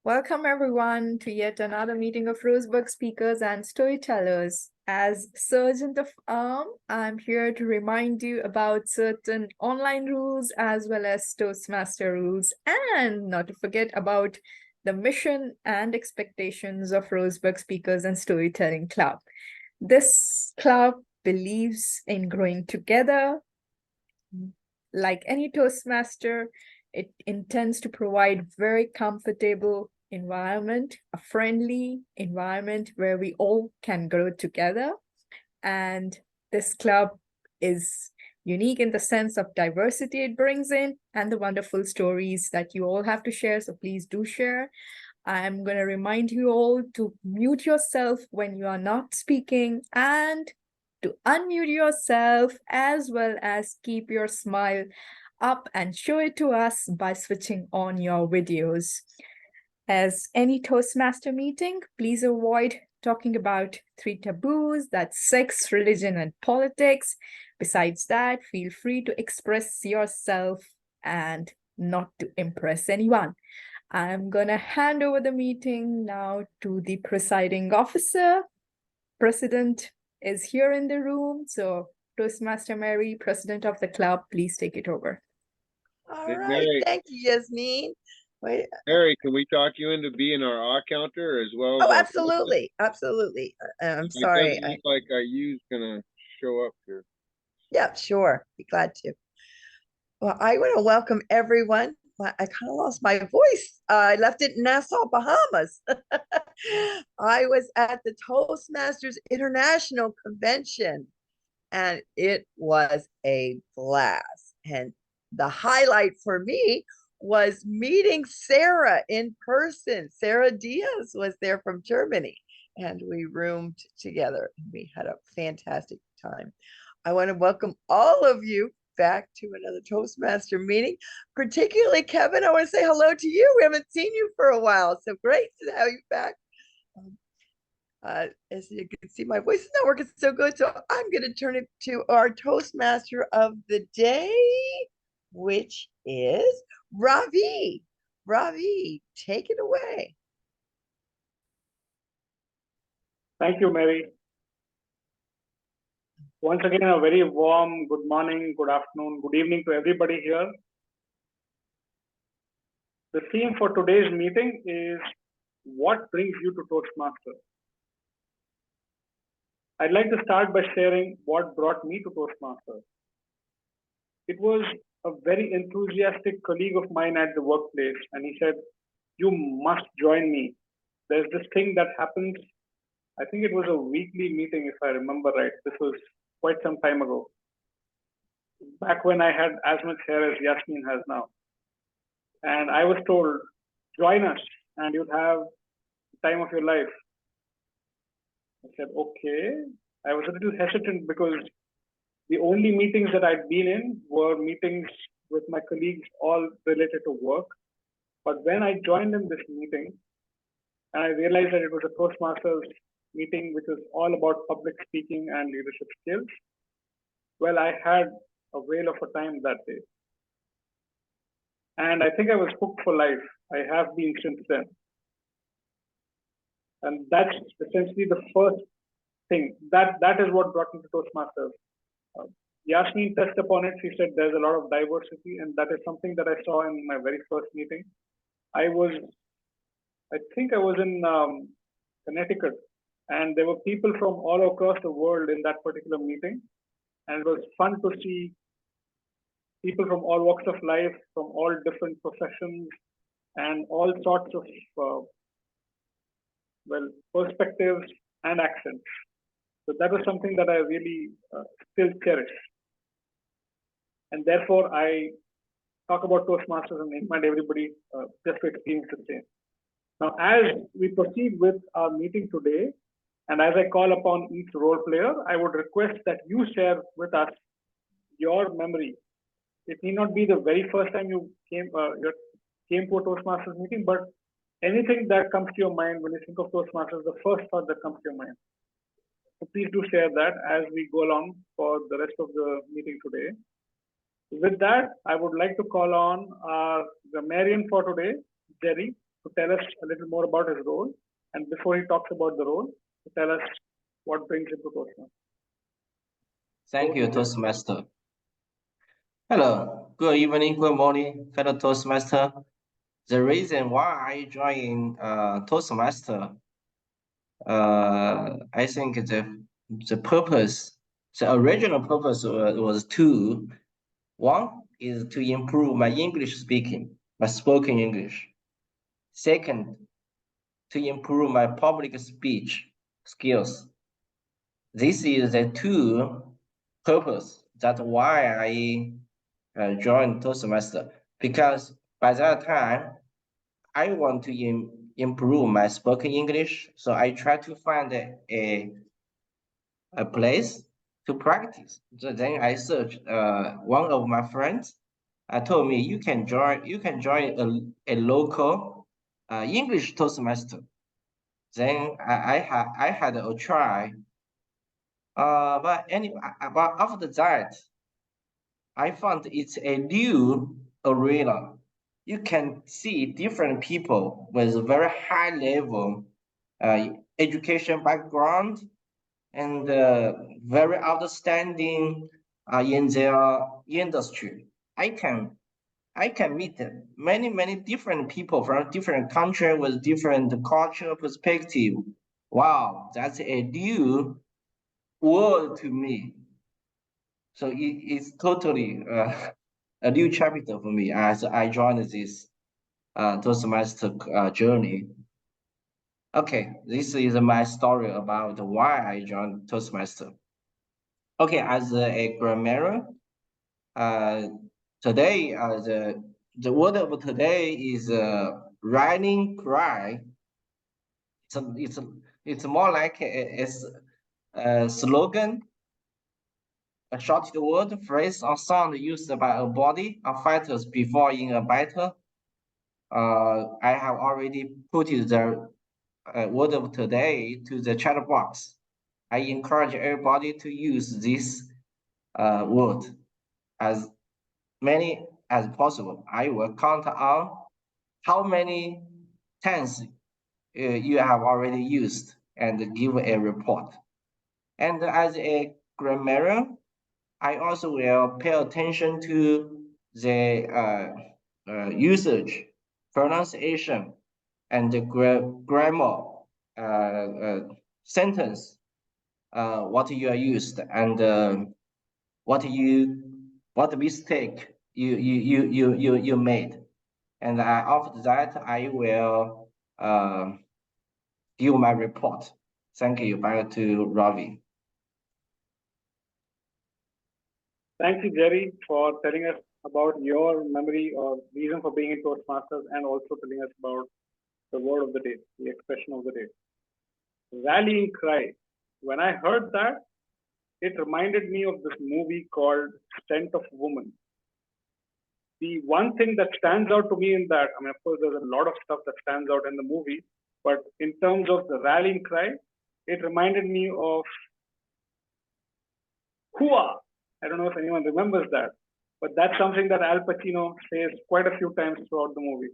Welcome everyone to yet another meeting of Roseburg speakers and storytellers. As Sergeant of Arm, I'm here to remind you about certain online rules as well as Toastmaster rules, and not to forget about the mission and expectations of Roseburg Speakers and Storytelling Club. This club believes in growing together. Like any Toastmaster, it intends to provide very comfortable environment, a friendly environment where we all can grow together. And this club is unique in the sense of diversity it brings in and the wonderful stories that you all have to share. So please do share. I'm going to remind you all to mute yourself when you are not speaking and to unmute yourself, as well as keep your smile up and show it to us by switching on your videos. As any Toastmaster meeting, please avoid talking about 3 taboos, that's sex, religion, and politics. Besides that, feel free to express yourself and not to impress anyone. I'm gonna hand over the meeting now to the presiding officer. President is here in the room, so Toastmaster Mary, president of the club, please take it over. All Hey, right, Mary. thank you, Yasmin. Wait. Mary, can we talk you into being our odd counter as well as Oh, our absolutely, absolutely. I'm It sorry. doesn't look like our U's gonna show up here. Yeah, sure. Be glad to. Well, I want to welcome everyone. I kind of lost my voice. I left it in Nassau, Bahamas. I was at the Toastmasters International Convention, and it was a blast. And the highlight for me was meeting Sarah in person. Sarah Diaz was there from Germany, and we roomed together. We had a fantastic time. I want to welcome all of you back to another Toastmaster meeting, particularly Kevin. I want to say hello to you. We haven't seen you for a while, so great to have you back. As you can see, my voice is not working so good, so I'm going to turn it to our Toastmaster of the day, which is Ravi. Ravi, take it away. Thank you, Mary. Once again, a very warm good morning, good afternoon, good evening to everybody here. The theme for today's meeting is what brings you to Toastmasters? I'd like to start by sharing what brought me to Toastmasters. It was a very enthusiastic colleague of mine at the workplace, and he said, "You must join me. There's this thing that happens." I think it was a weekly meeting, if I remember right. This was quite some time ago, back when I had as much hair as Yasmin has now. And I was told, join us and you'll have the time of your life. I said, okay. I was a little hesitant because the only meetings that I'd been in were meetings with my colleagues, all related to work. But when I joined in this meeting, and I realized that it was a Toastmasters meeting, which was all about public speaking and leadership skills, well, I had a whale of a time that day. And I think I was hooked for life. I have been since then. And that's essentially the first thing. That is what brought me to Toastmasters. Yasmin touched upon it. She said there's a lot of diversity, and that is something that I saw in my very first meeting. I think I was in Connecticut, and there were people from all across the world in that particular meeting. And it was fun to see people from all walks of life, from all different professions, and all sorts of perspectives and accents. So that was something that I really still cherish. And therefore, I talk about Toastmasters and invite everybody just to experience the same. Now, as we proceed with our meeting today, and as I call upon each role player, I would request that you share with us your memory. It need not be the very first time you came to a Toastmasters meeting, but anything that comes to your mind when you think of Toastmasters, the first thought that comes to your mind. So please do share that as we go along for the rest of the meeting today. With that, I would like to call on our grammarian for today, Jerry. to tell us a little more about his role. And before he talks about the role, to tell us what brings him to Toastmasters. Thank you, Toastmaster. Hello, good evening, good morning, fellow Toastmaster. The reason why I joined Toastmaster, I think the purpose, the original purpose was two. One is to improve my English speaking, my spoken English. Second, to improve my public speech skills. This is the two purpose. That's why I joined Toastmaster, because by that time I want to improve my spoken English. So I try to find a place to practice. So then I searched one of my friends. Told me you can join a local English Toastmaster. Then I had a try. But after that, I found it's a new arena. You can see different people with very high level education background and very outstanding in their industry. I can meet many different people from different countries with different cultural perspective. Wow, that's a new world to me. So it's totally a new chapter for me as I joined this Toastmaster journey. Okay, this is my story about why I joined Toastmaster. Okay, as a grammar, today the word of today is rallying cry. It's more like a slogan, a short word, phrase, or sound used by a body of fighters before in a battle. I have already put the word of today to the chat box. I encourage everybody to use this word as many as possible. I will count on how many times you have already used and give a report. And as a grammarian, I also will pay attention to the usage, pronunciation, and the grammar sentence, what you are used, and what mistake you made. And after that, I will give my report. Thank you. Back to Ravi. Thank you, Jerry, for telling us about your memory or reason for being in Toastmasters and also telling us about the word of the day, the expression of the day. Rallying cry. When I heard that, it reminded me of this movie called Scent of Woman. The one thing that stands out to me in that, I mean, of course, there's a lot of stuff that stands out in the movie, but in terms of the rallying cry, it reminded me of Hua. I don't know if anyone remembers that, but that's something that Al Pacino says quite a few times throughout the movie.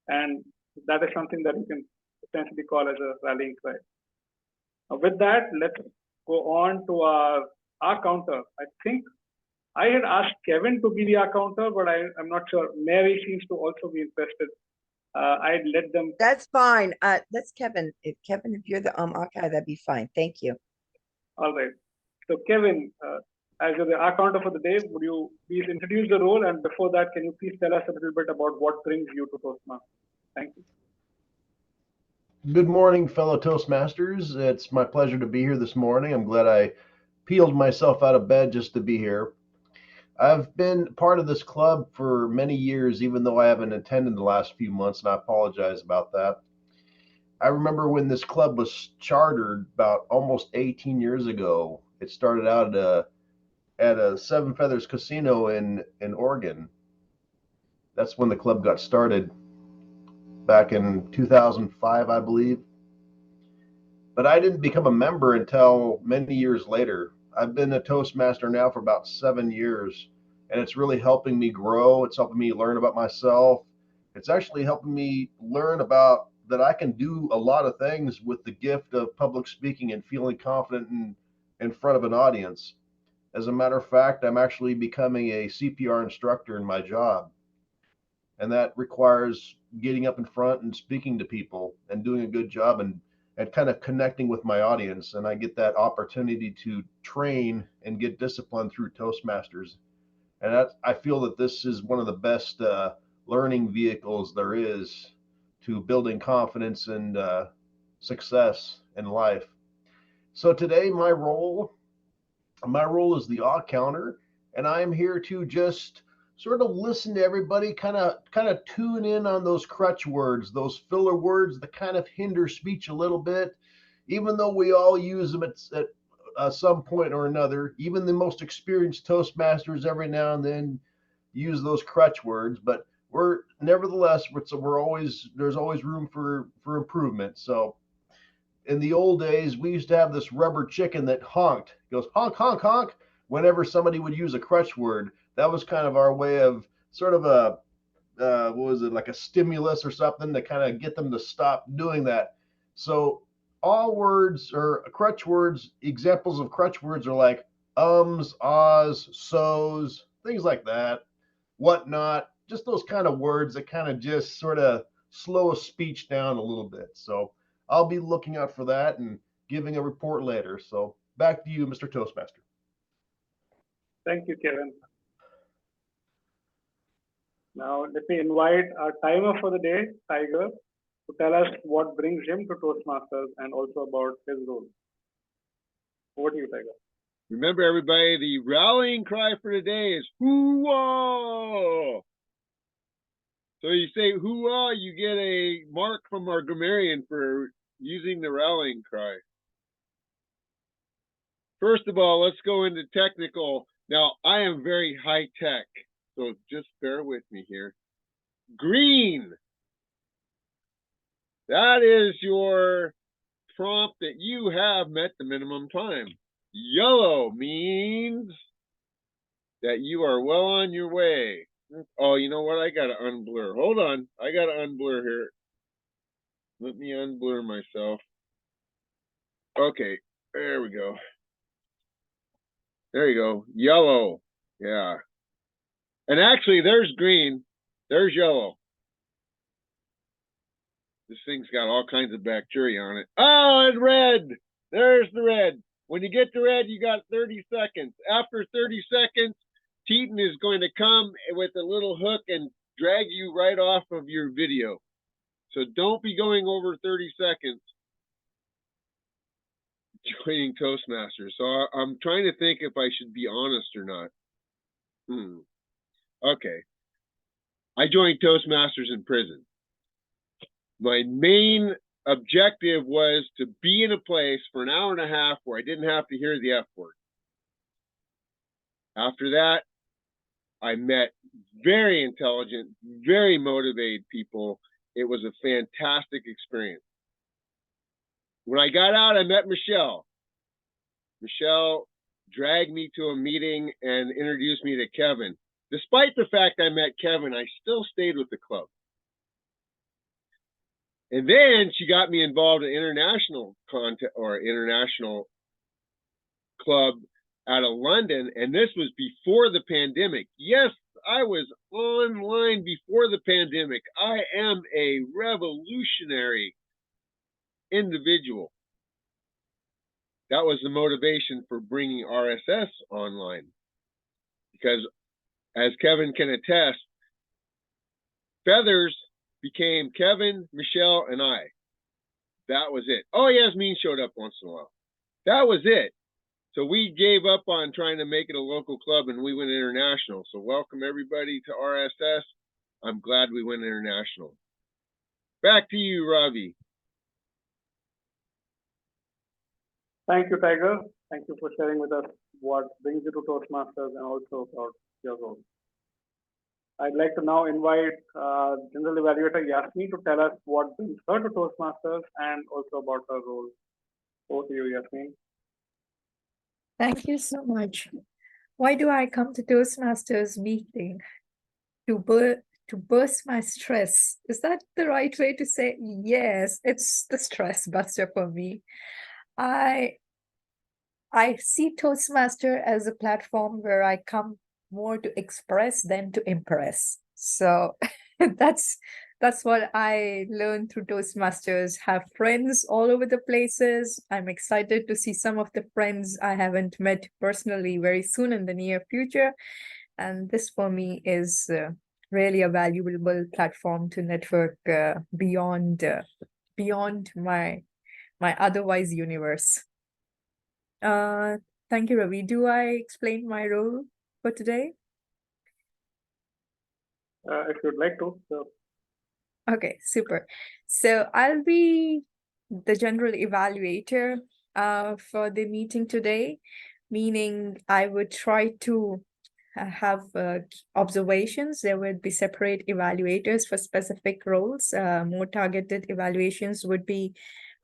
And that is something that you can essentially call as a rallying cry. With that, let's go on to our counter. I think I had asked Kevin to be the counter, but I'm not sure. Mary seems to also be interested. I'd let them. That's fine. That's Kevin. If you're the archive, that'd be fine. Thank you. All right. So Kevin, as you're the counter for the day, would you please introduce the role? And before that, can you please tell us a little bit about what brings you to Toastmasters? Thank you. Good morning, fellow Toastmasters. It's my pleasure to be here this morning. I'm glad I peeled myself out of bed just to be here. I've been part of this club for many years, even though I haven't attended the last few months, and I apologize about that. I remember when this club was chartered about almost 18 years ago. It started out at a Seven Feathers Casino in Oregon. That's when the club got started, back in 2005, I believe. But I didn't become a member until many years later. I've been a Toastmaster now for about 7 years, and it's really helping me grow. It's helping me learn about myself, It's actually helping me learn about that I can do a lot of things with the gift of public speaking and feeling confident in front of an audience. As a matter of fact, I'm actually becoming a CPR instructor in my job, and that requires getting up in front and speaking to people and doing a good job and kind of connecting with my audience. And I get that opportunity to train and get disciplined through Toastmasters. And I feel that this is one of the best learning vehicles there is to building confidence and success in life. So today, my role is the odd counter, and I'm here to just sort of listen to everybody, kind of tune in on those crutch words, those filler words that kind of hinder speech a little bit, even though we all use them at some point or another. Even the most experienced Toastmasters every now and then use those crutch words, but there's always room for improvement. So in the old days, we used to have this rubber chicken that honked. It goes honk, honk, honk whenever somebody would use a crutch word. That was kind of our way of sort of a what was it, like a stimulus or something to kind of get them to stop doing that. So all words or crutch words, examples of crutch words are like ums, ahs, so's, things like that, whatnot. Just those kind of words that kind of just sort of slow a speech down a little bit. So I'll be looking out for that and giving a report later. So back to you, Mr. Toastmaster. Thank you, Kevin. Now, let me invite our timer for the day, Tiger, to tell us what brings him to Toastmasters and also about his role. Over to you, Tiger. Remember, everybody, the rallying cry for today is hoo-ah! So you say hoo-ah, you get a mark from our grammarian for using the rallying cry. First of all, let's go into technical. Now, I am very high tech, so just bear with me here. Green. That is your prompt that you have met the minimum time. Yellow means that you are well on your way. Oh, you know what? I got to unblur. Hold on. I got to unblur here. Let me unblur myself. Okay. There we go. There you go. Yellow. Yeah. And actually, there's green. There's yellow. This thing's got all kinds of bacteria on it. Oh, and red. There's the red. When you get to red, you got 30 seconds. After 30 seconds, Teton is going to come with a little hook and drag you right off of your video. So don't be going over 30 seconds joining Toastmasters. So I'm trying to think if I should be honest or not. Okay. I joined Toastmasters in prison. My main objective was to be in a place for an hour and a half where I didn't have to hear the F word. After that, I met very intelligent, very motivated people. It was a fantastic experience. When I got out, I met Michelle. Michelle dragged me to a meeting and introduced me to Kevin. Despite the fact I met Kevin, I still stayed with the club. And then she got me involved in international content or international club out of London. And this was before the pandemic. Yes, I was online before the pandemic. I am a revolutionary individual. That was the motivation for bringing RSS online. Because as Kevin can attest, Feathers became Kevin, Michelle, and I. That was it. Oh, Yasmin showed up once in a while. That was it. So we gave up on trying to make it a local club and we went international. So welcome everybody to RSS. I'm glad we went international. Back to you, Ravi. Thank you, Tiger. Thank you for sharing with us what brings you to Toastmasters and also about your role. I'd like to now invite General Evaluator Yasmin to tell us what brings her to Toastmasters and also about her role. Over to you, Yasmin. Thank you so much. Why do I come to Toastmasters meeting? To to burst my stress. Is that the right way to say? Yes, it's the stress buster for me. I see Toastmaster as a platform where I come more to express than to impress. So that's what I learned through Toastmasters. Have friends all over the places. I'm excited to see some of the friends I haven't met personally very soon in the near future. And this for me is really a valuable platform to network beyond my otherwise universe. Thank you, Ravi. Do I explain my role for today? If you'd like to. So. Okay, super. So I'll be the general evaluator for the meeting today, meaning I would try to have observations. There would be separate evaluators for specific roles. More targeted evaluations would be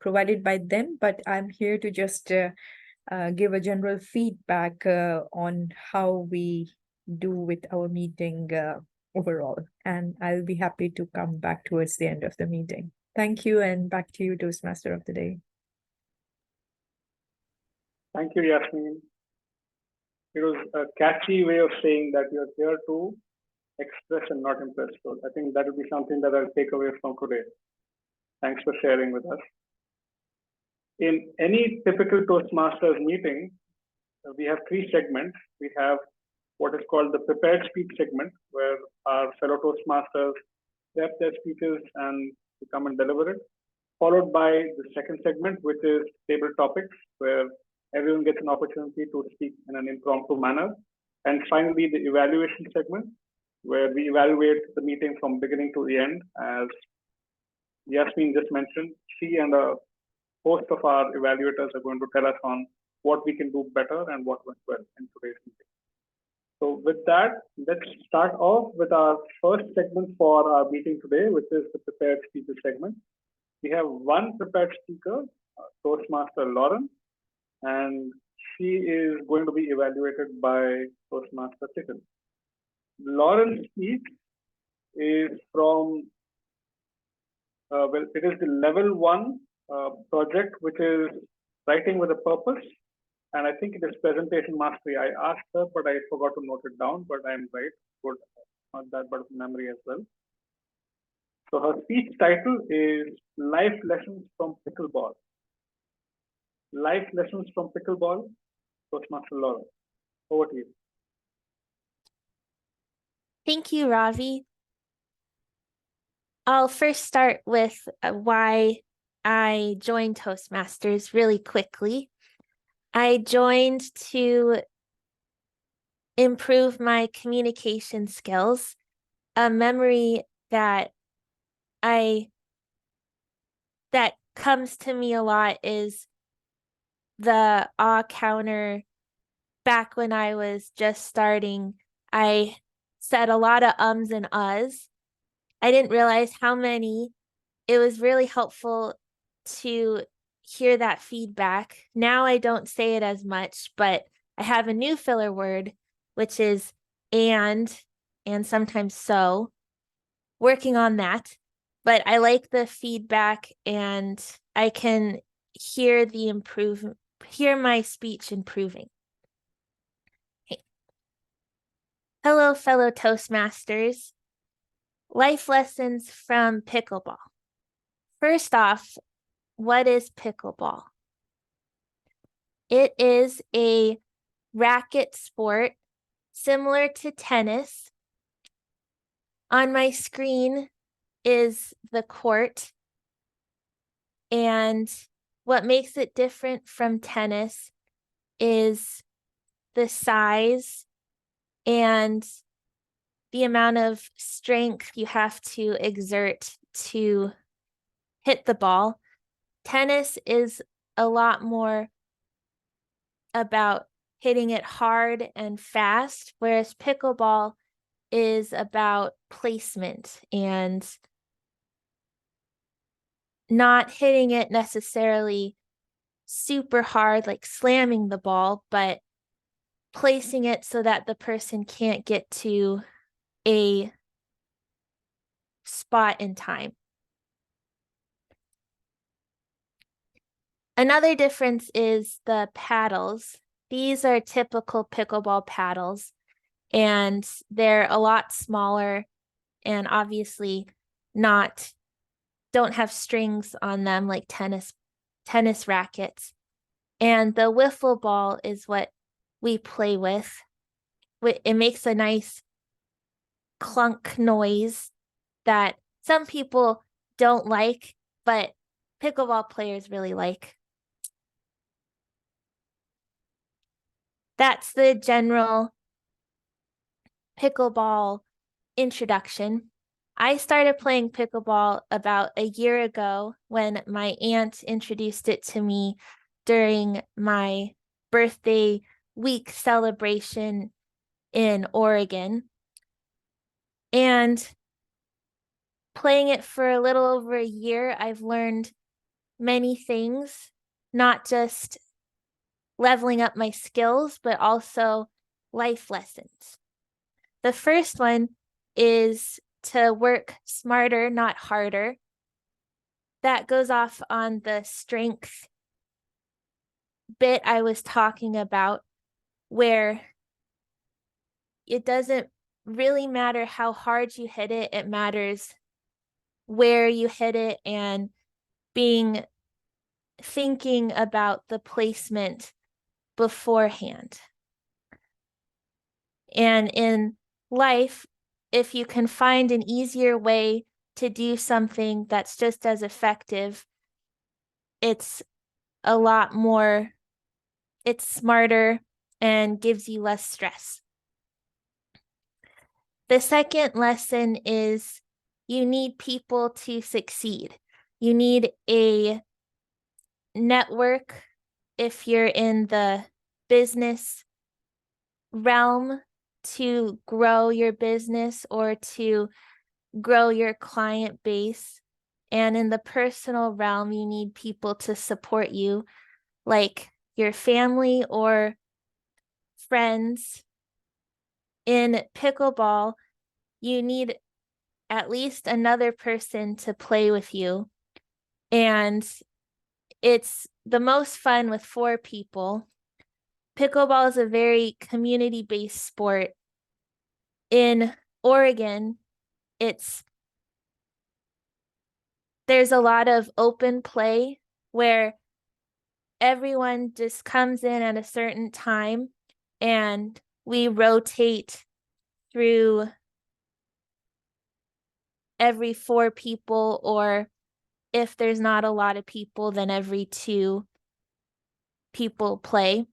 provided by them, but I'm here to just give a general feedback on how we do with our meeting overall. And I'll be happy to come back towards the end of the meeting. Thank you, and back to you, Toastmaster of the Day. Thank you, Yasmin. It was a catchy way of saying that you're here to express and not impress. So I think that will be something that I'll take away from today. Thanks for sharing with us. In any typical Toastmasters meeting, we have three segments. We have what is called the prepared speech segment, where our fellow Toastmasters prep their speeches and come and deliver it, followed by the second segment, which is table topics, where everyone gets an opportunity to speak in an impromptu manner. And finally, the evaluation segment, where we evaluate the meeting from beginning to the end. As Yasmin just mentioned, she and a host of our evaluators are going to tell us on what we can do better and what went well in today's meeting. So with that, let's start off with our first segment for our meeting today, which is the prepared speaker segment. We have one prepared speaker, Toastmaster Lauren, and she is going to be evaluated by Toastmaster Chicken. Lauren's speech is from, it is the level 1 project, which is writing with a purpose. And I think it is presentation mastery. I asked her, but I forgot to note it down, but I'm right. Good, not that bad of memory as well. So her speech title is Life Lessons from Pickleball. Life Lessons from Pickleball, Toastmaster Lauren. Over to you. Thank you, Ravi. I'll first start with why I joined Toastmasters really quickly. I joined to improve my communication skills. A memory that comes to me a lot is the counter. Back when I was just starting, I said a lot of ums and uhs. I didn't realize how many. It was really helpful to hear that feedback. Now I don't say it as much, but I have a new filler word, which is and sometimes so. Working on that, but I like the feedback, and I can hear my speech improving. Okay. Hello, fellow Toastmasters. Life lessons from pickleball. First off, what is pickleball? It is a racket sport similar to tennis. On my screen is the court, and what makes it different from tennis is the size and the amount of strength you have to exert to hit the ball. Tennis is a lot more about hitting it hard and fast, whereas pickleball is about placement and not hitting it necessarily super hard, like slamming the ball, but placing it so that the person can't get to a spot in time. Another difference is the paddles. These are typical pickleball paddles, and they're a lot smaller and obviously don't have strings on them like tennis rackets. And the wiffle ball is what we play with. It makes a nice clunk noise that some people don't like, but pickleball players really like. That's the general pickleball introduction. I started playing pickleball about a year ago when my aunt introduced it to me during my birthday week celebration in Oregon. And playing it for a little over a year, I've learned many things, not just leveling up my skills, but also life lessons. The first one is to work smarter, not harder. That goes off on the strength bit I was talking about, where it doesn't really matter how hard you hit it. It matters where you hit it and thinking about the placement beforehand. And in life, if you can find an easier way to do something that's just as effective, it's smarter and gives you less stress. The second lesson is you need people to succeed. You need a network if you're in the business realm to grow your business or to grow your client base. And in the personal realm, you need people to support you, like your family or friends. In pickleball, you need at least another person to play with you. And it's the most fun with 4 people. Pickleball is a very community-based sport. In Oregon, there's a lot of open play where everyone just comes in at a certain time and we rotate through every 4 people, or if there's not a lot of people, then every 2 people play.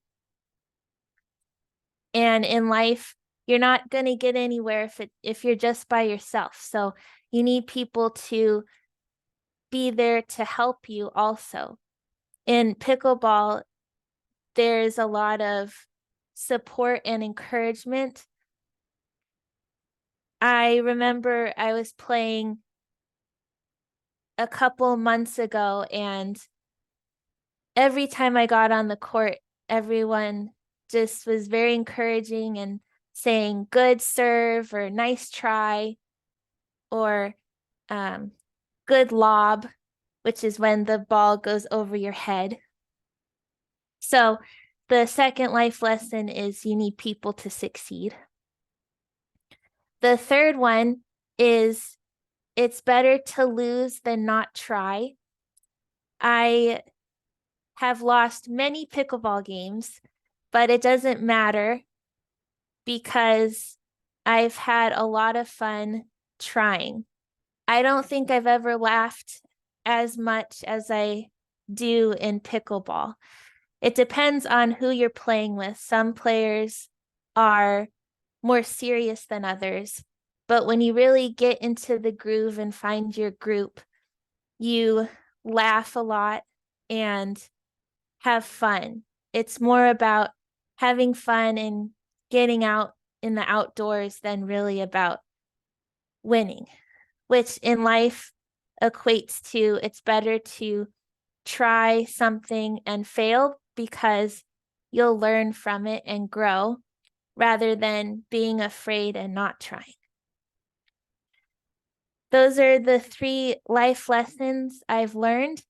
And in life, you're not going to get anywhere if you're just by yourself. So you need people to be there to help you also. In pickleball, there's a lot of support and encouragement. I remember I was playing a couple months ago, and every time I got on the court, everyone just was very encouraging and saying good serve or nice try or good lob, which is when the ball goes over your head. So the second life lesson is you need people to succeed. The third one is it's better to lose than not try. I have lost many pickleball games, but it doesn't matter because I've had a lot of fun trying. I don't think I've ever laughed as much as I do in pickleball. It depends on who you're playing with. Some players are more serious than others, but when you really get into the groove and find your group, you laugh a lot and have fun. It's more about having fun and getting out in the outdoors than really about winning, which in life equates to it's better to try something and fail because you'll learn from it and grow rather than being afraid and not trying. those are the 3 life lessons I've learned.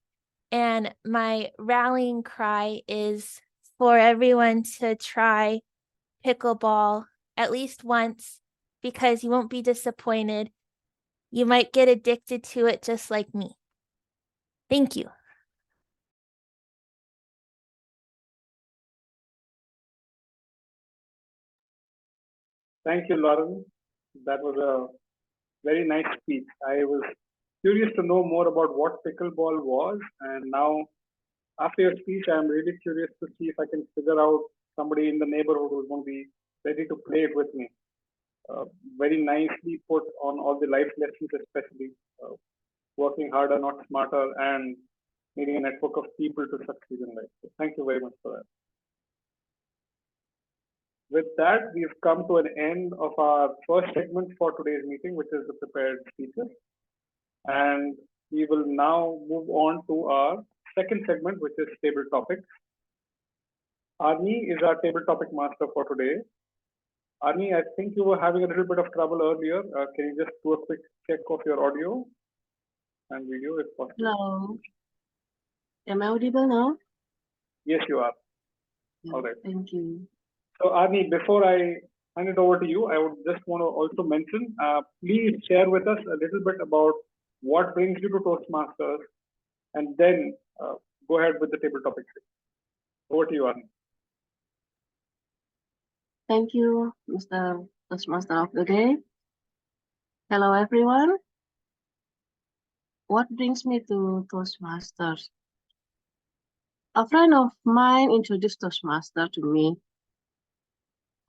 And my rallying cry is for everyone to try pickleball at least once, because you won't be disappointed. You might get addicted to it just like me. Thank you. Thank you, Lauren. That was a very nice speech. I was curious to know more about what pickleball was, and now after your speech, I'm really curious to see if I can figure out somebody in the neighborhood who's going to be ready to play it with me. Very nicely put on all the life lessons, especially working harder, not smarter, and needing a network of people to succeed in life. So thank you very much for that. With that, we've come to an end of our first segment for today's meeting, which is the prepared speeches. And we will now move on to our second segment, which is table topics. Arnie is our table topic master for today. Arnie, I think you were having a little bit of trouble earlier. Can you just do a quick check of your audio and video if possible? Hello. Am I audible now? Yes, you are. Yeah, All right. thank you. So Arnie, before I hand it over to you, I would just want to also mention, please share with us a little bit about what brings you to Toastmasters, and then go ahead with the table topics. Over to you, Arnie. Thank you, Mr. Toastmaster of the Day. Hello, everyone. What brings me to Toastmasters? A friend of mine introduced Toastmaster to me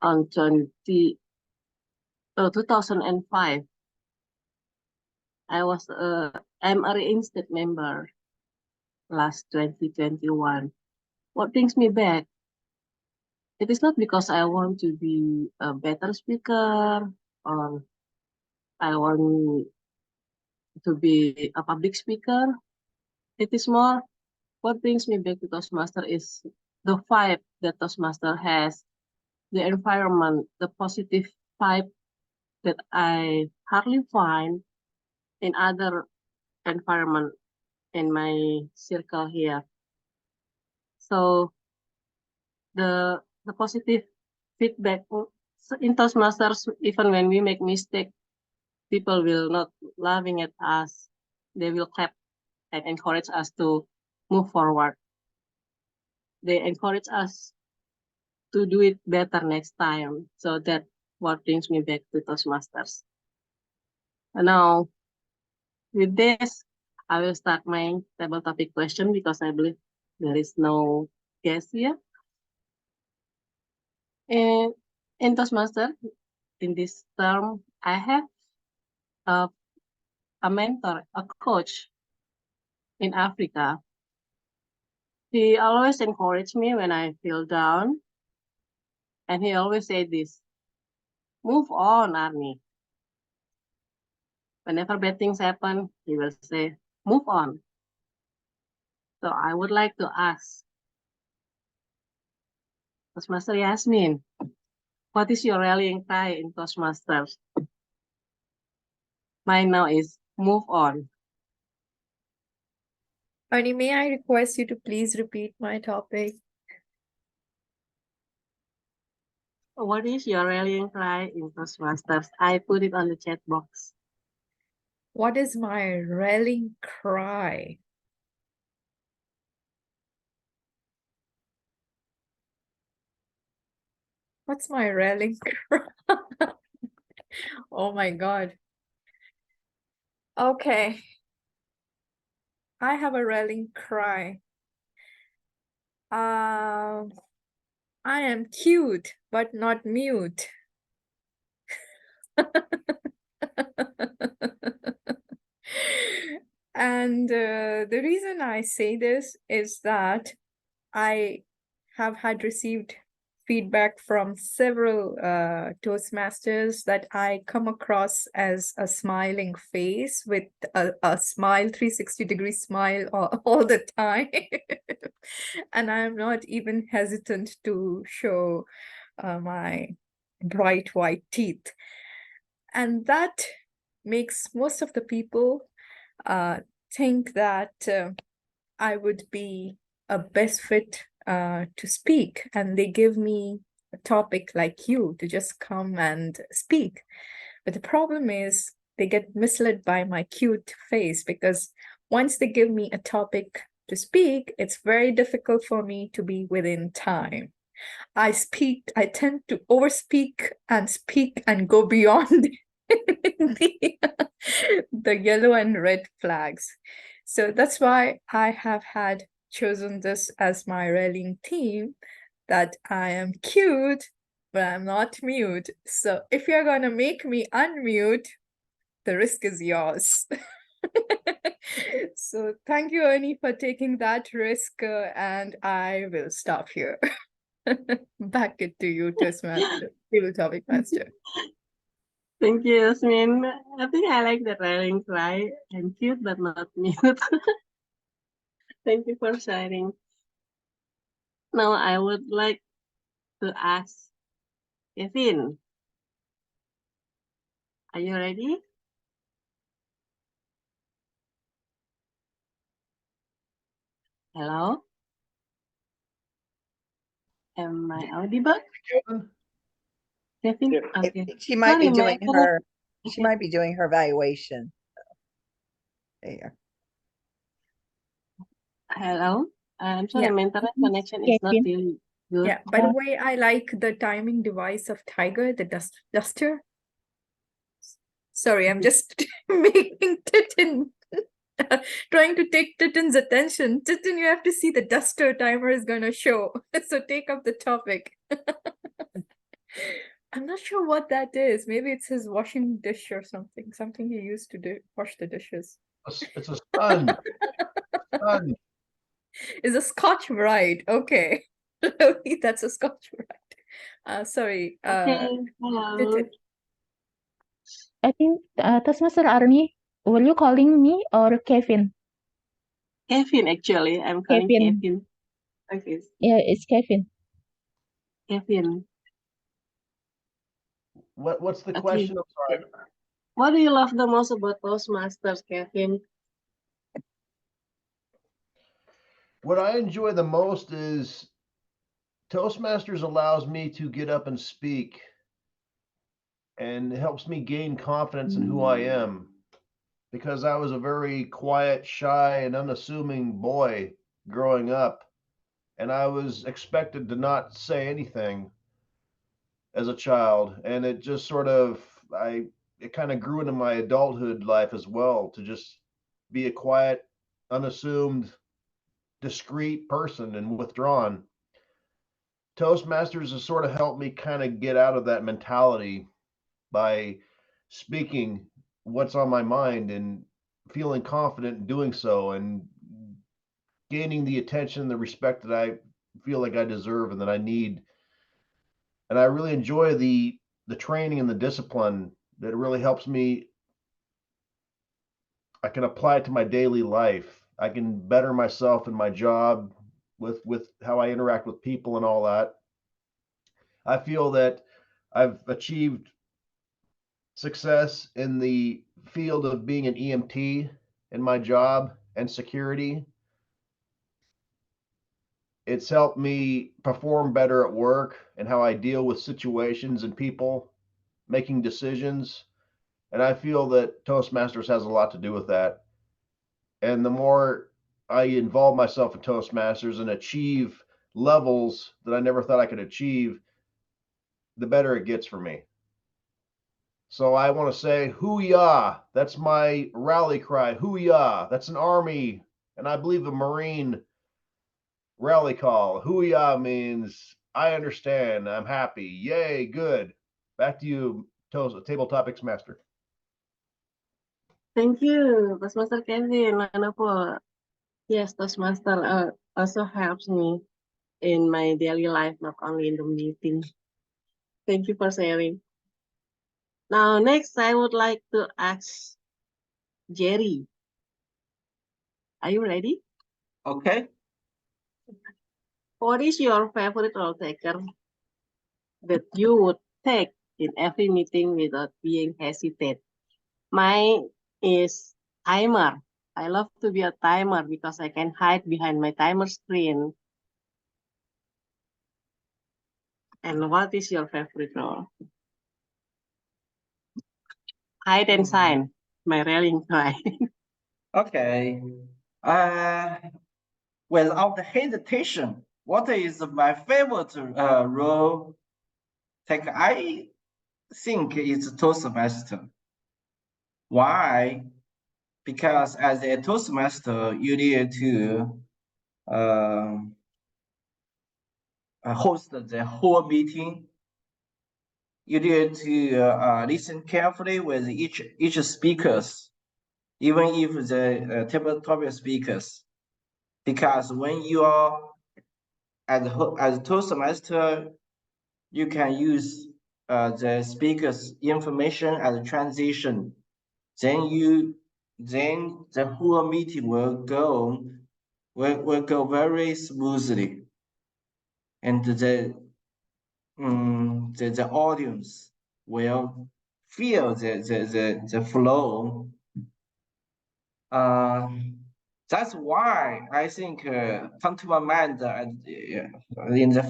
on 2005. I'm a reinstated member last 2021. What brings me back? It is not because I want to be a better speaker or I want to be a public speaker. It is more, what brings me back to Toastmaster is the vibe that Toastmaster has, the environment, the positive vibe that I hardly find in other environment in my circle here. So the positive feedback in Toastmasters, even when we make mistake, people will not laughing at us. They will clap and encourage us to move forward. They encourage us to do it better next time. So that what brings me back to Toastmasters. And now, with this, I will start my table topic question because I believe there is no guest here. And in Toastmaster, in this term, I have a mentor, a coach in Africa. He always encouraged me when I feel down. And he always said this, move on, Arnie. Whenever bad things happen, he will say, move on. So I would like to ask Toastmaster Yasmin, what is your rallying cry in Toastmasters? Mine now is move on. Arnie, may I request you to please repeat my topic? What is your rallying cry in Toastmasters? I put it on the chat box. What is my rallying cry? What's my rallying cry? Oh my God. Okay. I have a rallying cry. I am cute, but not mute. And the reason I say this is that I have had received feedback from several Toastmasters that I come across as a smiling face with a smile, 360-degree smile all the time. And I'm not even hesitant to show my bright white teeth. And that makes most of the people think that I would be a best fit to speak, and they give me a topic like you to just come and speak. But the problem is they get misled by my cute face, because once they give me a topic to speak, it's very difficult for me to be within time. I tend to overspeak and speak and go beyond the yellow and red flags. So that's why I have had chosen this as my rallying theme, that I am cute, but I'm not mute. So if you're gonna make me unmute, the risk is yours. So thank you, Ernie, for taking that risk, and I will stop here. Back it to you, Toastmaster, table topic master. Thank you, Yasmin. I think I like the rallying cry. I'm cute but not mute. Thank you for sharing. Now I would like to ask Kevin. Are you ready? Hello? Am I audible? Kevin? Kevin? Yes. Okay. She might be Sorry, my doing internet. her, she Okay. might be doing her evaluation. There. Hello? I'm sorry, Yeah. my internet connection is not really good. Yeah, by the way, I like the timing device of Tiger, the duster. Sorry, I'm just making Titin, trying to take Titin's attention. Titin, you have to see the duster timer is gonna show. So take up the topic. I'm not sure what that is. Maybe it's his washing dish or something. Something he used to wash the dishes. It's a sponge. Sponge. Is a Scotch Brite. Okay. That's a Scotch Brite. Sorry. Okay, hello. Titin. I think Toastmaster Army, will you calling me or Kevin? Kevin, actually. I'm calling Kevin. Kevin. Okay, Yeah, it's Kevin. Kevin. What's the Okay. question? I'm sorry. What do you love the most about Toastmasters, Kevin? What I enjoy the most is Toastmasters allows me to get up and speak, and it helps me gain confidence in who I am, because I was a very quiet, shy, and unassuming boy growing up, and I was expected to not say anything as a child, and it just sort of it kind of grew into my adulthood life as well, to just be a quiet, unassumed, discreet person and withdrawn. Toastmasters has sort of helped me kind of get out of that mentality by speaking what's on my mind and feeling confident in doing so, and gaining the attention, the respect that I feel like I deserve and that I need. And I really enjoy the training and the discipline that really helps me. I can apply it to my daily life. I can better myself in my job with how I interact with people and all that. I feel that I've achieved success in the field of being an EMT in my job and security. It's helped me perform better at work and how I deal with situations and people making decisions. And I feel that Toastmasters has a lot to do with that. And the more I involve myself in Toastmasters and achieve levels that I never thought I could achieve, the better it gets for me. So I want to say, hoo-yah. That's my rally cry. Hoo-yah. That's an Army, and I believe a Marine rally call. Hoo-yah means I understand. I'm happy. Yay, good. Back to you, Table Topics Master. Thank you, Toastmaster Kevin. Wonderful. Yes, Toastmaster also helps me in my daily life, not only in the meeting. Thank you for sharing. Now, next, I would like to ask Jerry. Are you ready? Okay. What is your favorite role taker that you would take in every meeting without being hesitant? Mine is timer. I love to be a timer because I can hide behind my timer screen. And what is your favorite role? Hide and sign, my rallying cry. Okay. Without hesitation, what is my favorite role? Like I think it's Toastmaster. Why? Because as a Toastmaster, you need to host the whole meeting. You need to listen carefully with each speakers, even if the topic speakers, because when you are as Toastmaster, you can use the speaker's information as a transition. Then the whole meeting will go very smoothly, and the audience will feel the flow. That's why I think come to my mind in the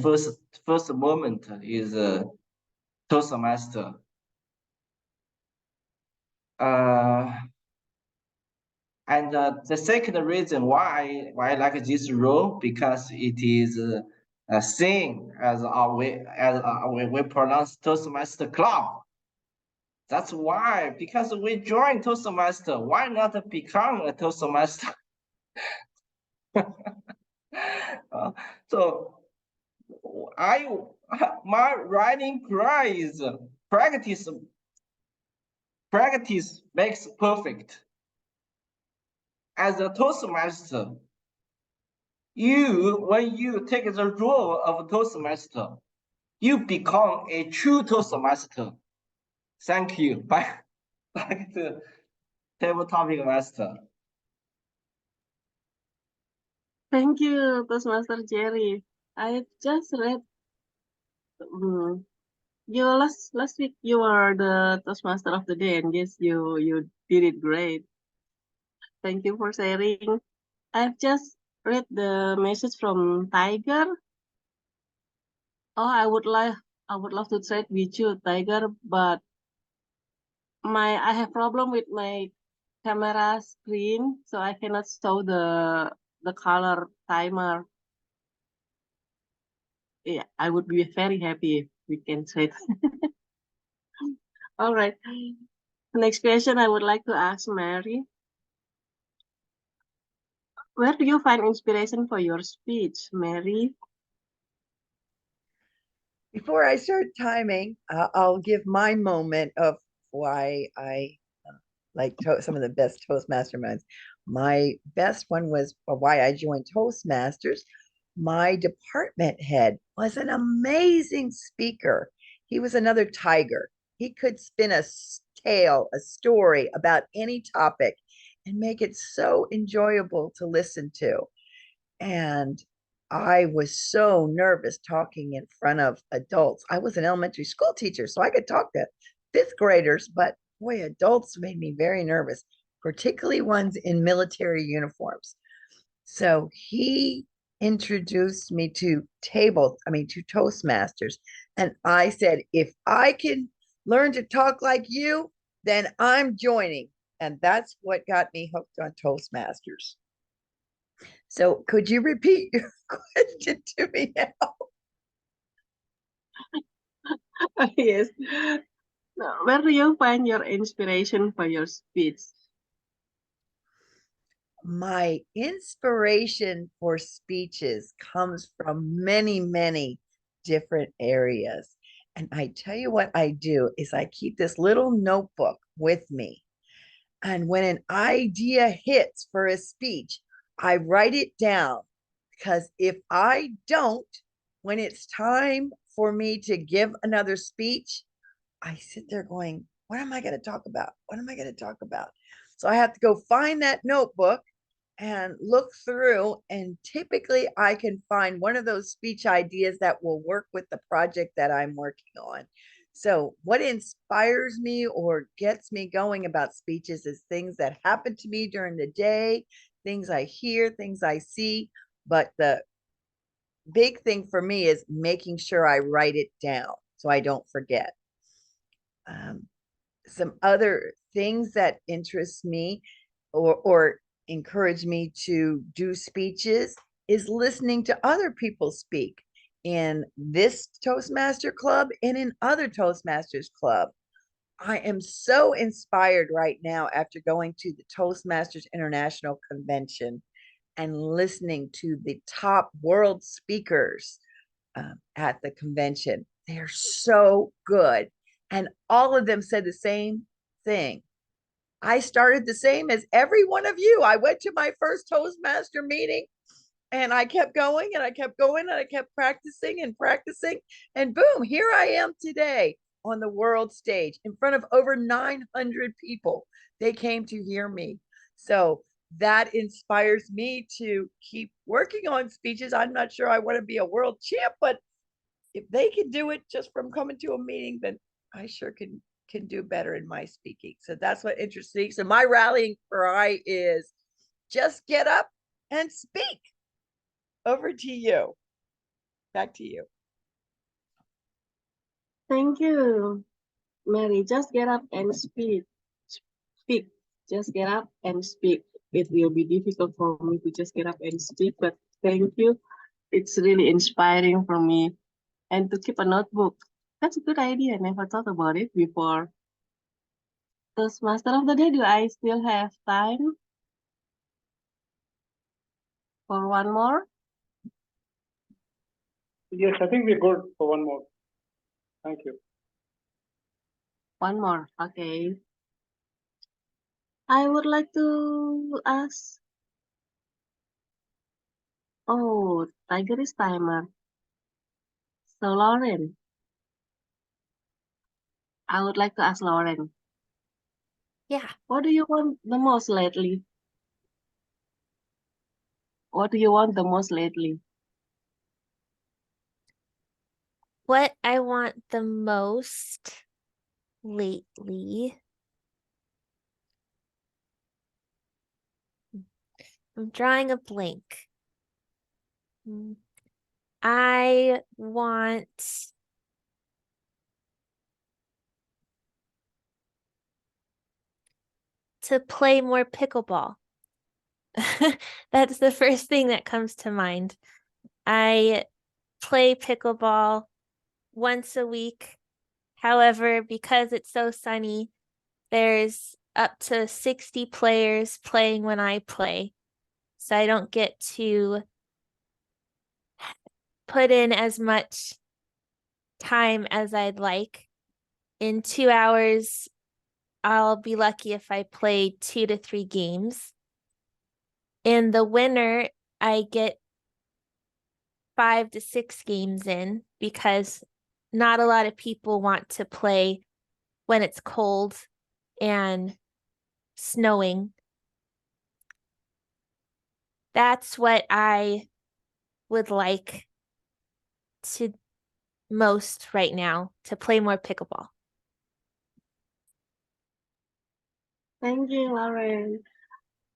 first moment is Toastmaster. And the second reason why I like this role, because it is same as we pronounce Toastmaster Club. That's why, because we joined Toastmaster, why not become a Toastmaster? So my writing cry is practice makes perfect. As a Toastmaster, when you take the role of Toastmaster, you become a true Toastmaster. Thank you. Back to table topic master. Thank you, Toastmaster Jerry. I just read you last week. You were the Toastmaster of the day, and yes, you did it great. Thank you for sharing. I've just read the message from Tiger. Oh, I would love to trade with you, Tiger, but I have problem with my camera screen, so I cannot show the color timer. Yeah, I would be very happy if we can trade. All right. Next question I would like to ask Mary. Where do you find inspiration for your speech, Mary? Before I start timing, I'll give my moment of why I like some of the best Toastmaster moments. My best one was why I joined Toastmasters. My department head was an amazing speaker. He was another tiger. He could spin a tale, a story about any topic and make it so enjoyable to listen to. And I was so nervous talking in front of adults. I was an elementary school teacher, so I could talk to fifth graders, but boy, adults made me very nervous, particularly ones in military uniforms. So he introduced me to Toastmasters. And I said, if I can learn to talk like you, then I'm joining. And that's what got me hooked on Toastmasters. So could you repeat your question to me now? Yes. Where do you find your inspiration for your speech? My inspiration for speeches comes from many, many different areas. And I tell you what I do is I keep this little notebook with me. And when an idea hits for a speech, I write it down, because if I don't, when it's time for me to give another speech, I sit there going, what am I going to talk about? What am I going to talk about? So I have to go find that notebook and look through. And typically I can find one of those speech ideas that will work with the project that I'm working on. So what inspires me or gets me going about speeches is things that happen to me during the day, things I hear, things I see. But the big thing for me is making sure I write it down so I don't forget. Some other things that interest me or encourage me to do speeches is listening to other people speak in this Toastmaster club and in other Toastmasters club. I am so inspired right now after going to the Toastmasters International Convention and listening to the top world speakers at the convention. They're so good. And all of them said the same thing. I started the same as every one of you. I went to my first Toastmaster meeting and I kept going and I kept going and I kept practicing and practicing. And boom, here I am today on the world stage in front of over 900 people. They came to hear me. So that inspires me to keep working on speeches. I'm not sure I want to be a world champ, but if they can do it just from coming to a meeting, then I sure can do better in my speaking. So that's what interests me. So my rallying cry is just get up and speak. Over to you. Back to you. Thank you, Mary. Just get up and speak. Speak. Just get up and speak. It will be difficult for me to just get up and speak, but thank you. It's really inspiring for me. And to keep a notebook. That's a good idea. I never thought about it before. Toastmaster of the day, do I still have time for one more? Yes, I think we're good for one more. Thank you. One more, okay. I would like to ask. Oh, Tiger is timer. So Lauren, I would like to ask Lauren. Yeah. What do you want the most lately? What do you want the most lately? What I want the most lately. I'm drawing a blank. I want to play more pickleball. That's the first thing that comes to mind. I play pickleball once a week. However, because it's so sunny, there's up to 60 players playing when I play. So I don't get to put in as much time as I'd like. In 2 hours, I'll be lucky if I play 2 to 3 games. In the winter, I get 5 to 6 games in because not a lot of people want to play when it's cold and snowing. That's what I would like to most right now, to play more pickleball. Thank you, Lauren.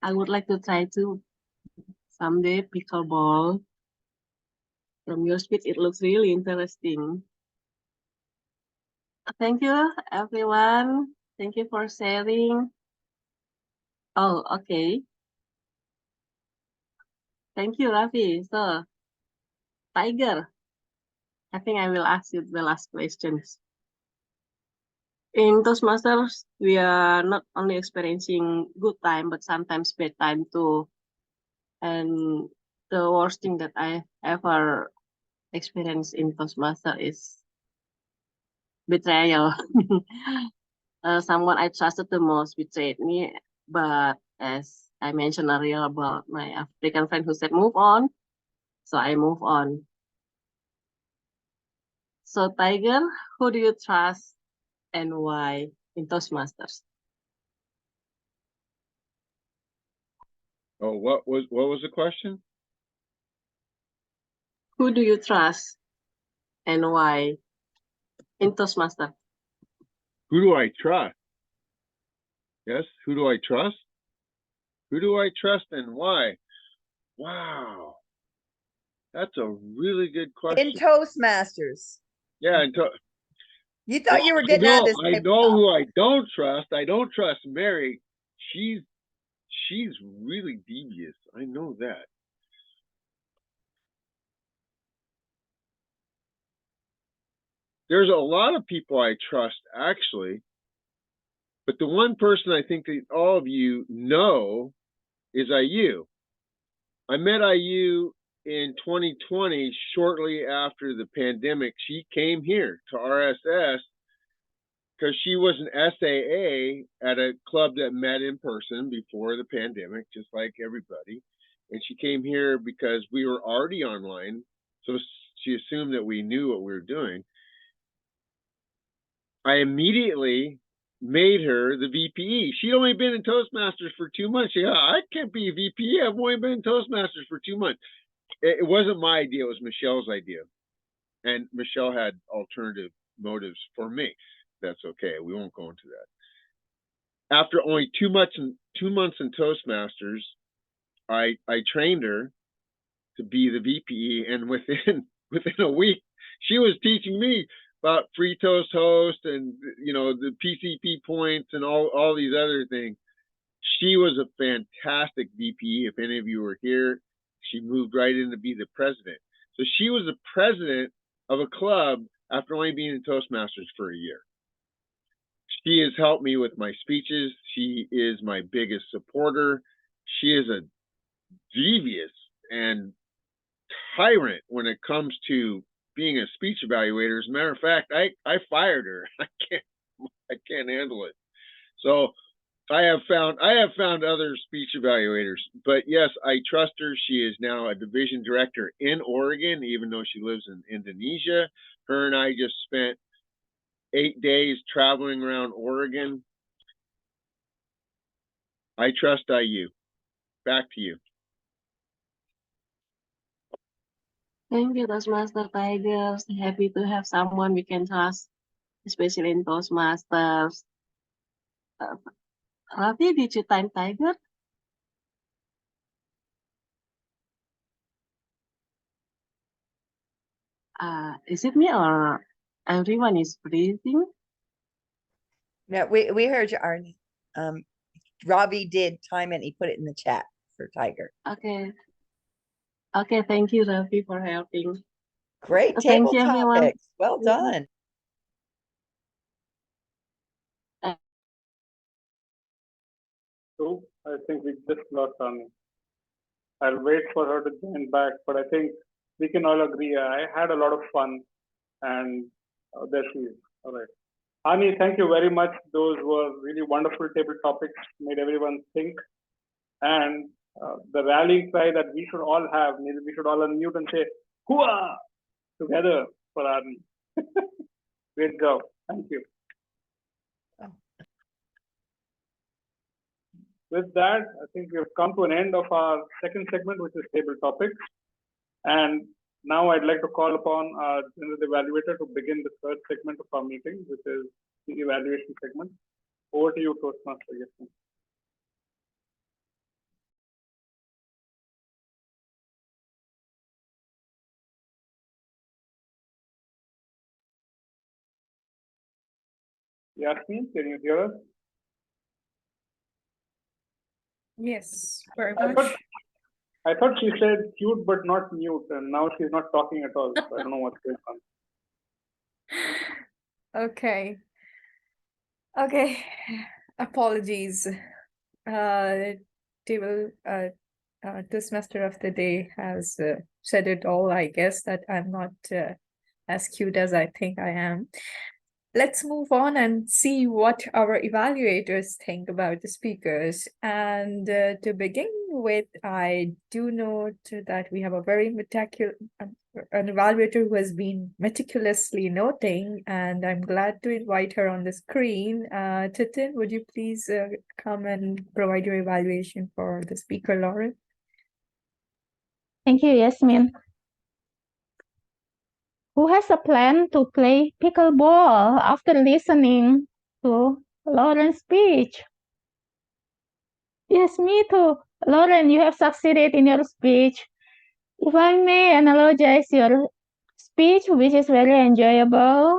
I would like to try to someday pickleball. From your speech, it looks really interesting. Thank you, everyone. Thank you for sharing. Oh, okay. Thank you, Rafi. So, Tiger, I think I will ask you the last questions. In Toastmasters, we are not only experiencing good time, but sometimes bad time too. And the worst thing that I ever experienced in Toastmaster is betrayal. Someone I trusted the most betrayed me, but as I mentioned earlier about my African friend who said move on, so I move on. So Tiger, who do you trust and why in Toastmasters? Oh, what was the question? Who do you trust and why in Toastmasters? Who do I trust? Yes, who do I trust? Who do I trust and why? Wow, that's a really good question. In Toastmasters. Yeah, You thought you were getting out of this. I know who I don't trust. I don't trust Mary. She's really devious. I know that. There's a lot of people I trust, actually. But the one person I think that all of you know is IU. I met IU in 2020, shortly after the pandemic. She came here to RSS because she was an SAA at a club that met in person before the pandemic, just like everybody. And she came here because we were already online. So she assumed that we knew what we were doing. I immediately made her the VPE. She'd only been in Toastmasters for 2 months. She, I can't be a VPE. I've only been in Toastmasters for 2 months. It wasn't my idea. It was Michelle's idea. And Michelle had alternative motives for me. That's okay. We won't go into that. After only 2 months in Toastmasters, I trained her to be the VPE, and within a week, she was teaching me about free toast host and the PCP points and all these other things. She was a fantastic VPE. If any of you were here, she moved right in to be the president. So she was the president of a club after only being in Toastmasters for a year. She has helped me with my speeches. She is my biggest supporter. She is a devious and tyrant when it comes to being a speech evaluator. As a matter of fact, I fired her. I can't handle it. So I have found other speech evaluators, but yes, I trust her. She is now a division director in Oregon, even though she lives in Indonesia. Her and I just spent 8 days traveling around Oregon. I trust IU. Back to you. Thank you, Toastmaster Tigers. Happy to have someone we can trust, especially in Toastmasters. Rafi, did you time Tiger? Is it me or everyone is breathing? No, we heard you, Arnie. Ravi did time it. He put it in the chat for Tiger. Okay. Okay, thank you, Rafi, for helping. Great Thank table you, everyone. topics. Well done. So I think we just lost Annie. I'll wait for her to join back, but I think we can all agree I had a lot of fun, and there she is. All right. Ani, thank you very much. Those were really wonderful table topics, made everyone think. And the rallying cry that we should all have, maybe we should all unmute and say, "Hooah!" together for Ani. Great job. Thank you. With that, I think we have come to an end of our second segment, which is table topics. And now I'd like to call upon our general evaluator to begin the third segment of our meeting, which is the evaluation segment. Over to you, Toastmaster. Yes, ma'am. Yasmin, can you hear us? Yes, very I much. thought she said cute but not mute, and now she's not talking at all. So I don't know what's going on. Okay. Okay. Apologies. Toastmaster of the day has said it all, I guess, that I'm not as cute as I think I am. Let's move on and see what our evaluators think about the speakers. And to begin with, I do note that we have a very an evaluator who has been meticulously noting, and I'm glad to invite her on the screen. Titin, would you please come and provide your evaluation for the speaker, Lauren? Thank you, Yasmin. Who has a plan to play pickleball after listening to Lauren's speech. Yes, me too. Lauren, you have succeeded in your speech. If I may analogize your speech, which is very enjoyable,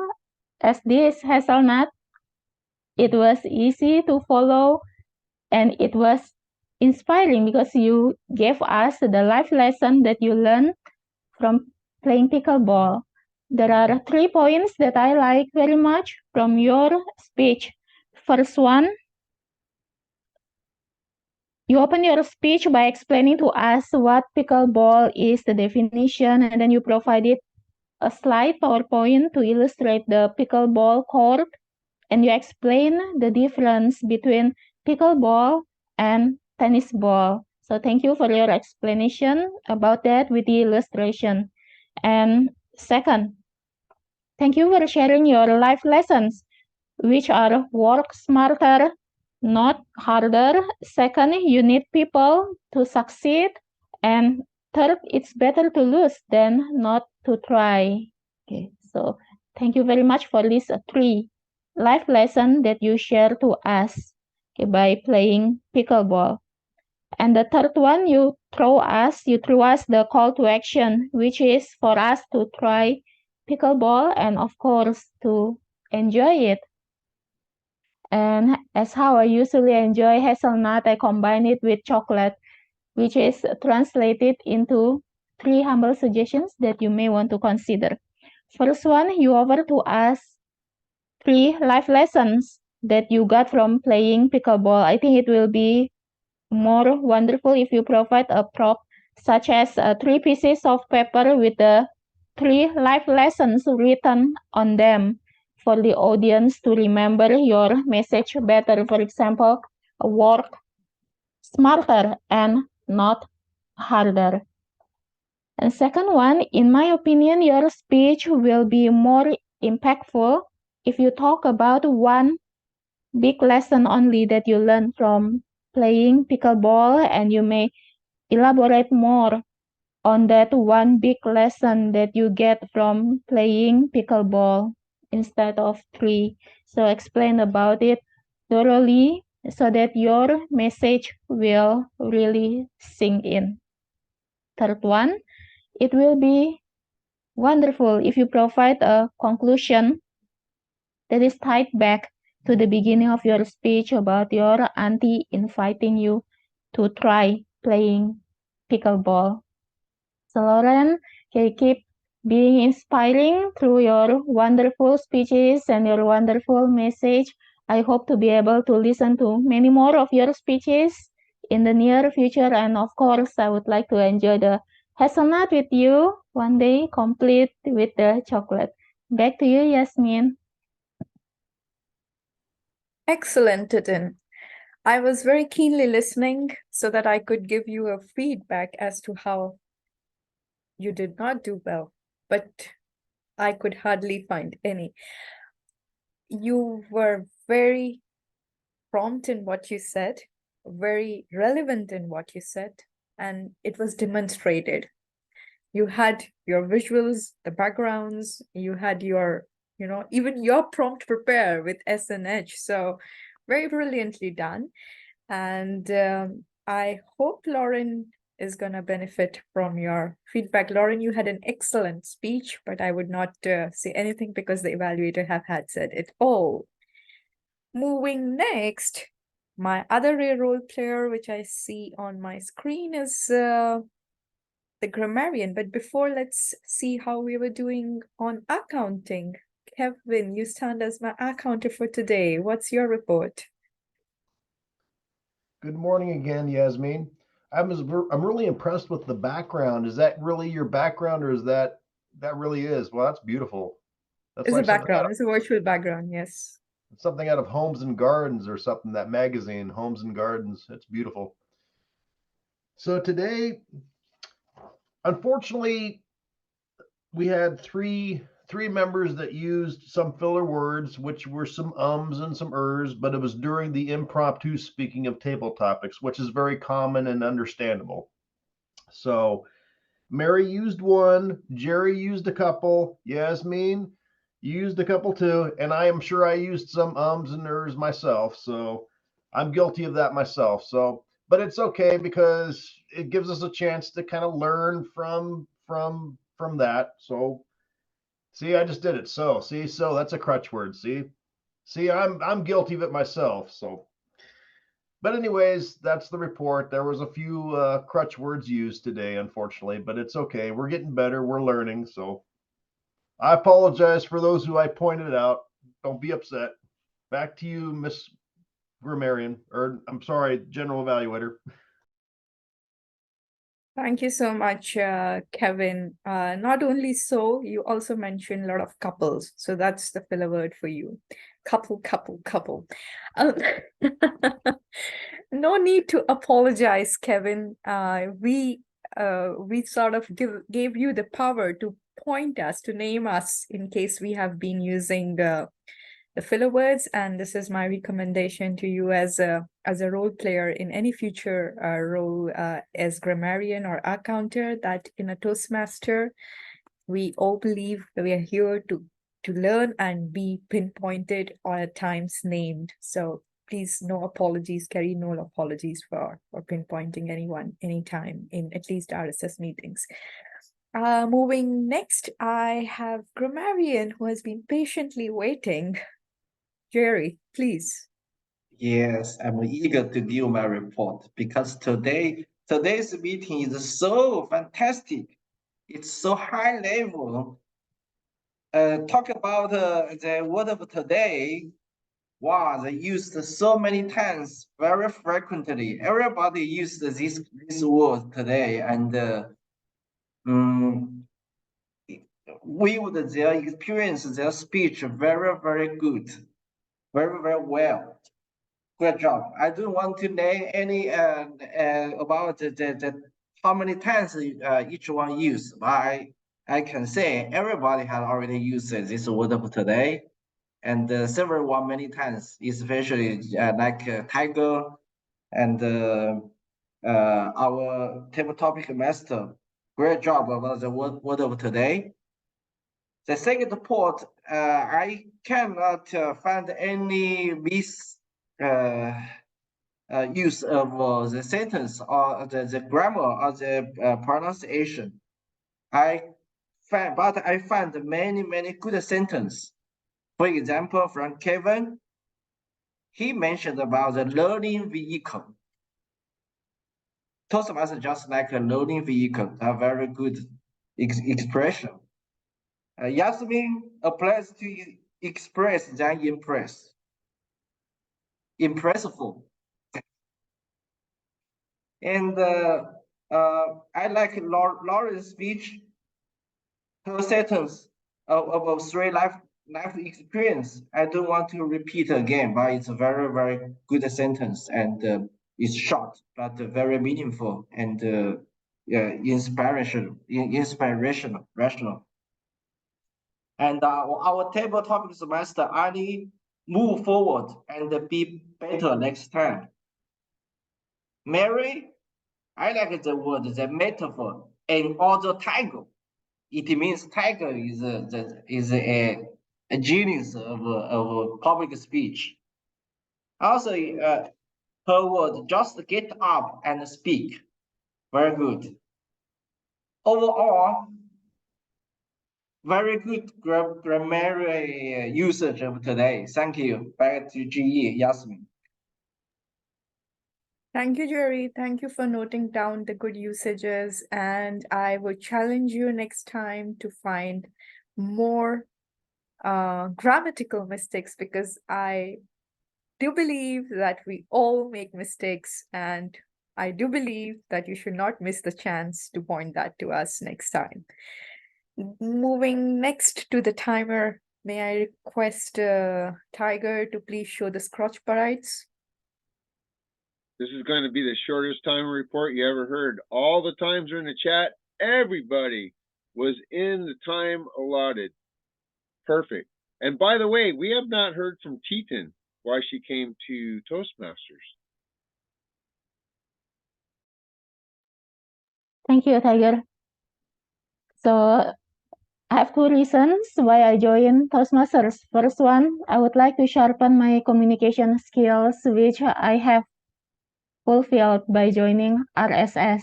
as this hazelnut, it was easy to follow and it was inspiring because you gave us the life lesson that you learned from playing pickleball. There are 3 points that I like very much from your speech. First one, you open your speech by explaining to us what pickleball is, the definition, and then you provided a slide PowerPoint to illustrate the pickleball court, and you explain the difference between pickleball and tennis ball. So thank you for your explanation about that with the illustration. And second, thank you for sharing your life lessons, which are work smarter, not harder. Second, you need people to succeed. And third, it's better to lose than not to try. Okay, so thank you very much for these 3 life lessons that you share to us, okay, by playing pickleball. And the third one, you threw us the call to action, which is for us to try pickleball and of course to enjoy it. And as how I usually enjoy hazelnut, I combine it with chocolate, which is translated into 3 humble suggestions that you may want to consider. First one, you offer to us 3 life lessons that you got from playing pickleball. I think it will be more wonderful if you provide a prop such as 3 pieces of paper with the 3 life lessons written on them for the audience to remember your message better. For example, work smarter and not harder. And second one, in my opinion, your speech will be more impactful if you talk about one big lesson only that you learn from playing pickleball, and you may elaborate more on that one big lesson that you get from playing pickleball instead of 3. So explain about it thoroughly so that your message will really sink in. Third one, it will be wonderful if you provide a conclusion that is tied back to the beginning of your speech about your auntie inviting you to try playing pickleball. So Lauren, can you keep being inspiring through your wonderful speeches and your wonderful message. I hope to be able to listen to many more of your speeches in the near future. And of course, I would like to enjoy the hazelnut with you one day, complete with the chocolate. Back to you, Yasmin. Excellent, Titin. I was very keenly listening so that I could give you a feedback as to how you did not do well, but I could hardly find any. You were very prompt in what you said, very relevant in what you said, and it was demonstrated. You had your visuals, the backgrounds, you had your, even your prompt prepare with SNH. So very brilliantly done. And I hope Lauren is going to benefit from your feedback. Lauren, you had an excellent speech, but I would not say anything because the evaluator had said it all. Moving next, my other role player, which I see on my screen, is the grammarian. But before, let's see how we were doing on accounting. Kevin, you stand as my accounter for today. What's your report? Good morning again, Yasmin. I'm really impressed with the background. Is that really your background, or is that really is? Well, that's beautiful. That's It's like a background. It's a virtual background. Yes. something out of Homes and Gardens or something, that magazine, Homes and Gardens. It's beautiful. So today, unfortunately, we had three members that used some filler words, which were some ums and some ers, but it was during the impromptu speaking of table topics, which is very common and understandable. So Mary used one, Jerry used a couple, Yasmin, You used a couple too, and I am sure I used some ums and ers myself, so I'm guilty of that myself. So, but it's okay because it gives us a chance to kind of learn from that. So, see, I just did it. So, see, so that's a crutch word. See, I'm guilty of it myself. So, but anyways, that's the report. There was a few crutch words used today, unfortunately, but it's okay. We're getting better. We're learning. So I apologize for those who I pointed out. Don't be upset. Back to you, Miss Grammarian, or I'm sorry, General Evaluator. Thank you so much, Kevin. Not only so, you also mentioned a lot of couples. So that's the filler word for you. Couple, couple, couple. Um, no need to apologize, Kevin. We sort of gave you the power to point us, to name us in case we have been using the filler words, and this is my recommendation to you as a role player in any future role as grammarian or accounter, that in a Toastmaster, we all believe that we are here to learn and be pinpointed or at times named. So please, no apologies, Kerry, no apologies for pinpointing anyone anytime in at least RSS meetings. Moving next, I have grammarian who has been patiently waiting. Jerry, please. Yes, I'm eager to give my report because today's meeting is so fantastic. It's so high level. Talk about the word of today. Wow, they used so many times, very frequently. Everybody used this word today, and we would their experience, their speech very, very good, very, very well. Good job. I don't want to name any about the how many times each one used, but I can say everybody has already used this word of today, and several one many times, especially like tiger and our table topic master. Great job about the word of today. The second part, I cannot find any use of the sentence or the grammar or the pronunciation. But I find many good sentences. For example, from Kevin, he mentioned about the learning vehicle. Toastmasters just like a learning vehicle, a very good expression. Yasmin applies to express than impress. Impressive. And I like Lauren's speech, her sentence of three life experience. I don't want to repeat again, but it's a very good sentence, and it's short but very meaningful and inspirational, rational. And our table topic semester only move forward and be better next time. Mary, I like the word, the metaphor, and also tiger. It means tiger is a genius of public speech. Also, her word, just get up and speak. Very good. Overall, very good grammar usage of today. Thank you. Back to GE, Yasmin. Thank you, Jerry. Thank you for noting down the good usages. And I would challenge you next time to find more grammatical mistakes, because I do believe that we all make mistakes, and I do believe that you should not miss the chance to point that to us next time. Moving next to the timer, may I request Tiger to please show the scratch parites? This is going to be the shortest timer report you ever heard. All the times are in the chat. Everybody was in the time allotted. Perfect. And by the way, we have not heard from Teton why she came to Toastmasters. Thank you, Tiger. So I have two reasons why I joined Toastmasters. First one, I would like to sharpen my communication skills, which I have fulfilled by joining RSS.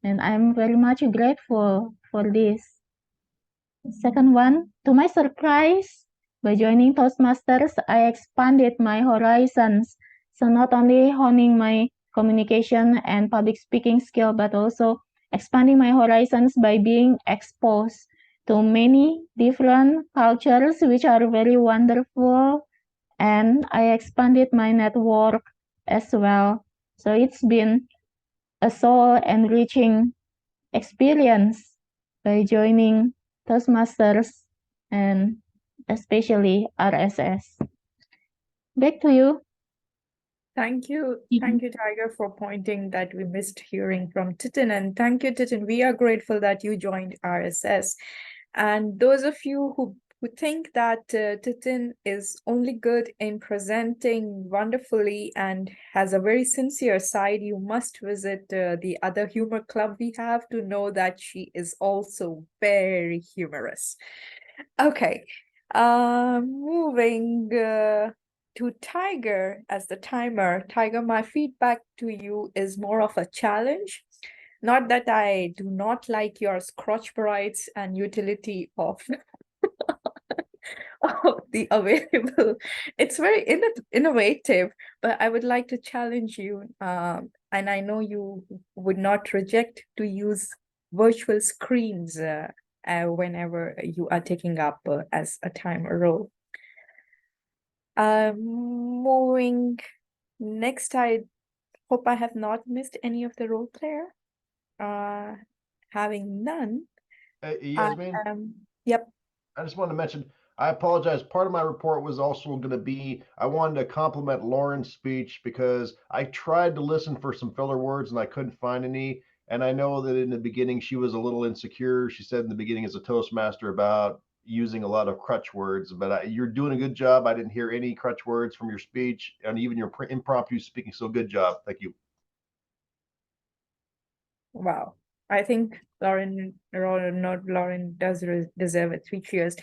And I'm very much grateful for this. Second one, to my surprise, by joining Toastmasters, I expanded my horizons. So not only honing my communication and public speaking skill, but also expanding my horizons by being exposed to many different cultures, which are very wonderful. And I expanded my network as well. So it's been a soul enriching experience by joining Toastmasters and especially RSS. Back to you. Thank you. Thank you, Tiger, for pointing that we missed hearing from Titin. And thank you, Titin. We are grateful that you joined RSS. And those of you who think that Titin is only good in presenting wonderfully and has a very sincere side, you must visit the other humor club we have to know that she is also very humorous. Okay, moving to Tiger as the timer. Tiger, my feedback to you is more of a challenge. Not that I do not like your scotch brights and utility of, of the available. It's very innovative, but I would like to challenge you. And I know you would not reject to use virtual screens whenever you are taking up as a timer role. Moving next, I hope I have not missed any of the role player. Having none, Yasmin, yep. I just wanted to mention, I apologize. Part of my report was also going to be, I wanted to compliment Lauren's speech because I tried to listen for some filler words and I couldn't find any. And I know that in the beginning, she was a little insecure. She said in the beginning as a Toastmaster about using a lot of crutch words, but you're doing a good job. I didn't hear any crutch words from your speech, and even your impromptu speaking. So good job. Thank you. Wow. I think Lauren does deserve it. 3 cheers.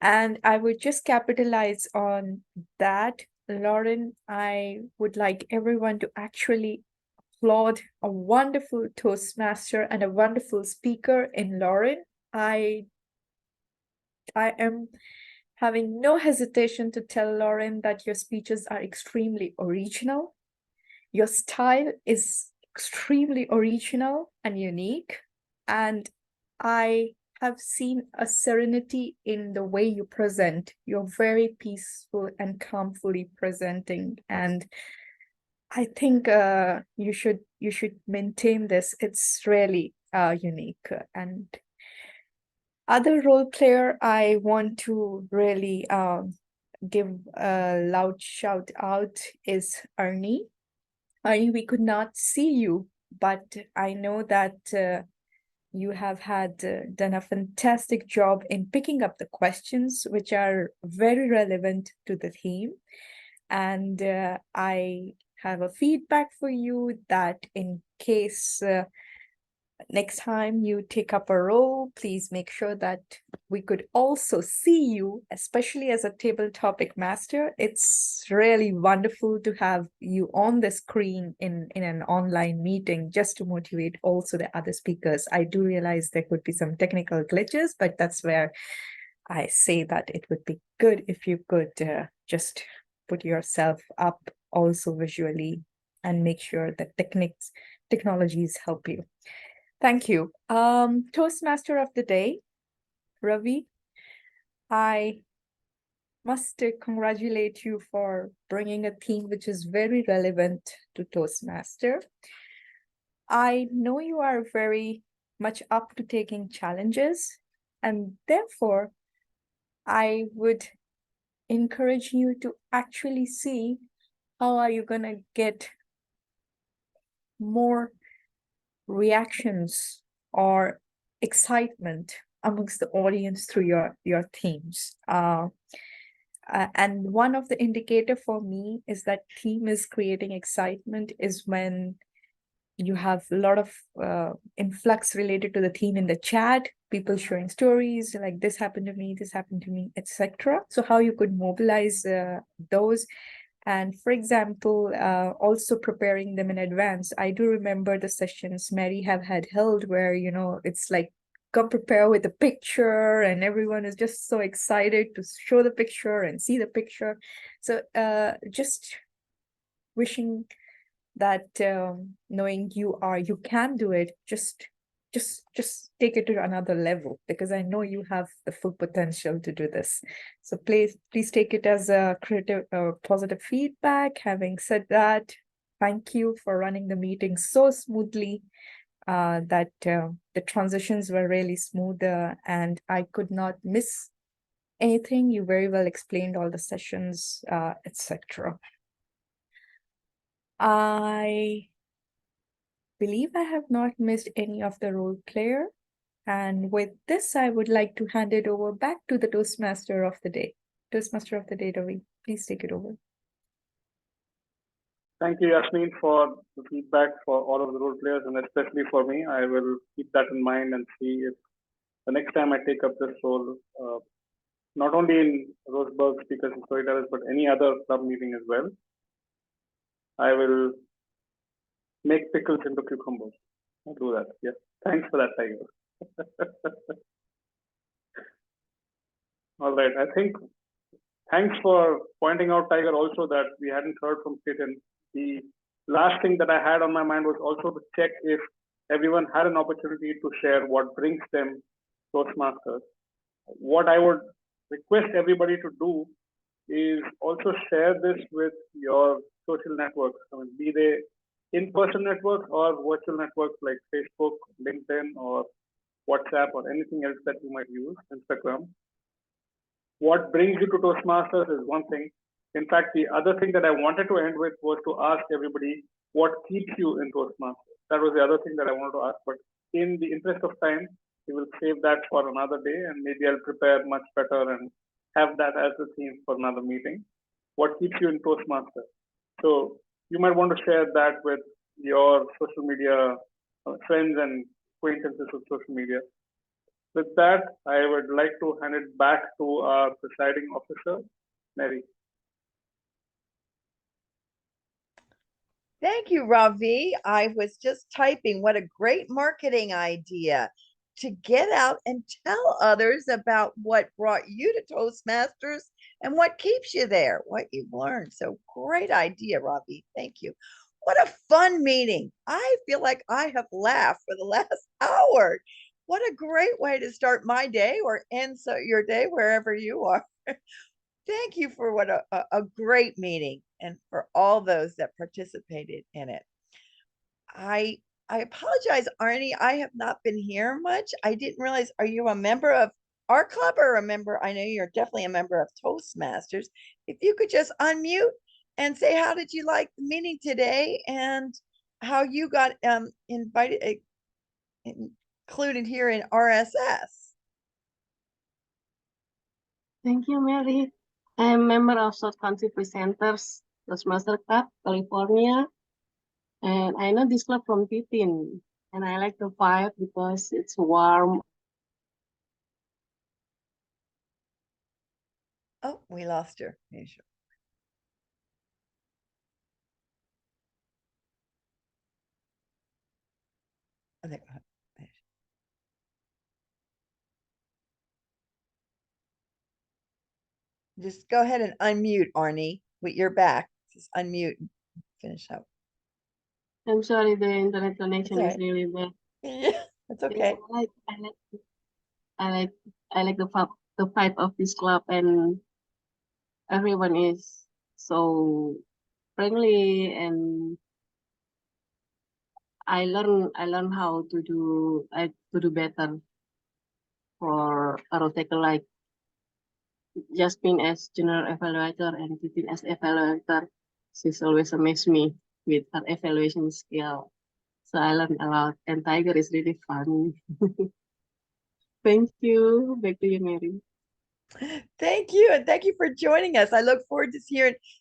And I would just capitalize on that. Lauren, I would like everyone to actually applaud a wonderful Toastmaster and a wonderful speaker in Lauren. I am having no hesitation to tell Lauren that your speeches are extremely original. Your style is extremely original and unique. And I have seen a serenity in the way you present. You're very peaceful and calmly presenting. And I think you should maintain this. It's really unique. And other role player, I want to really give a loud shout out is Ernie. Ernie, we could not see you, but I know that you have done a fantastic job in picking up the questions, which are very relevant to the theme. And I have a feedback for you that in case next time you take up a role, please make sure that we could also see you, especially as a table topic master. It's really wonderful to have you on the screen in an online meeting just to motivate also the other speakers. I do realize there could be some technical glitches, but that's where I say that it would be good if you could just put yourself up also visually and make sure that technologies help you. Thank you. Toastmaster of the day, Ravi. I must congratulate you for bringing a theme which is very relevant to Toastmaster. I know you are very much up to taking challenges, and therefore I would encourage you to actually see how are you going to get more reactions or excitement amongst the audience through your themes. And one of the indicator for me is that theme is creating excitement is when you have a lot of influx related to the theme in the chat, people sharing stories like this happened to me, etc. So how you could mobilize those. And for example, also preparing them in advance. I do remember the sessions Mary have had held where, you know, it's like, come prepare with a picture and everyone is just so excited to show the picture and see the picture. So just wishing that knowing you can do it, just take it to another level, because I know you have the full potential to do this. So please take it as a creative positive feedback. Having said that, thank you for running the meeting so smoothly, that the transitions were really smooth, and I could not miss anything. You very well explained all the sessions, etc. I believe I have not missed any of the role player. And with this, I would like to hand it over back to the Toastmaster of the day. Toastmaster of the day, Ravi, please take it over. Thank you, Yasmin, for the feedback for all of the role players, and especially for me. I will keep that in mind and see if the next time I take up this role, not only in Roseburg Speakers and Storytellers, but any other club meeting as well, I will make pickles into cucumbers. I'll do that. Yeah. Thanks for that, Tiger. All right. I think thanks for pointing out, Tiger, also that we hadn't heard from Ketan. The last thing that I had on my mind was also to check if everyone had an opportunity to share what brings them Toastmasters. What I would request everybody to do is also share this with your social networks. I mean, be they in-person networks or virtual networks like Facebook, LinkedIn, or WhatsApp, or anything else that you might use, Instagram. What brings you to Toastmasters is one thing. In fact, the other thing that I wanted to end with was to ask everybody what keeps you in Toastmasters. That was the other thing that I wanted to ask, but in the interest of time, we will save that for another day, and maybe I'll prepare much better and have that as the theme for another meeting. What keeps you in Toastmasters? So you might want to share that with your social media friends and acquaintances of social media. With that, I would like to hand it back to our presiding officer, Mary. Thank you, Ravi. I was just typing, what a great marketing idea to get out and tell others about what brought you to Toastmasters and what keeps you there, what you've learned. So great idea, Ravi. Thank you. What a fun meeting. I feel like I have laughed for the last hour. What a great way to start my day or end your day wherever you are. Thank you for what a great meeting, and for all those that participated in it. I apologize, Arnie. I have not been here much. I didn't realize, are you a member of our club or a member? I know you're definitely a member of Toastmasters. If you could just unmute and say, how did you like the meeting today and how you got invited, included here in RSS? Thank you, Mary. I'm a member of South Country Presenters, Toastmaster Club, California. And I know this club from Titin. And I like the vibe because it's warm. Oh, we lost her. I think just go ahead and unmute, Arnie. You're back. Just unmute and finish up. I'm sorry, the internet connection is really bad. Yeah, that's okay. I like the vibe of this club, and everyone is so friendly, and I learn how to do better for a rotator, like Jasmine as general evaluator and Titin as evaluator. She's always amazed me with her evaluation skill. So I learned a lot, and Tiger is really fun. Thank you. Back to you, Mary. Thank you, and thank you for joining us. I look forward to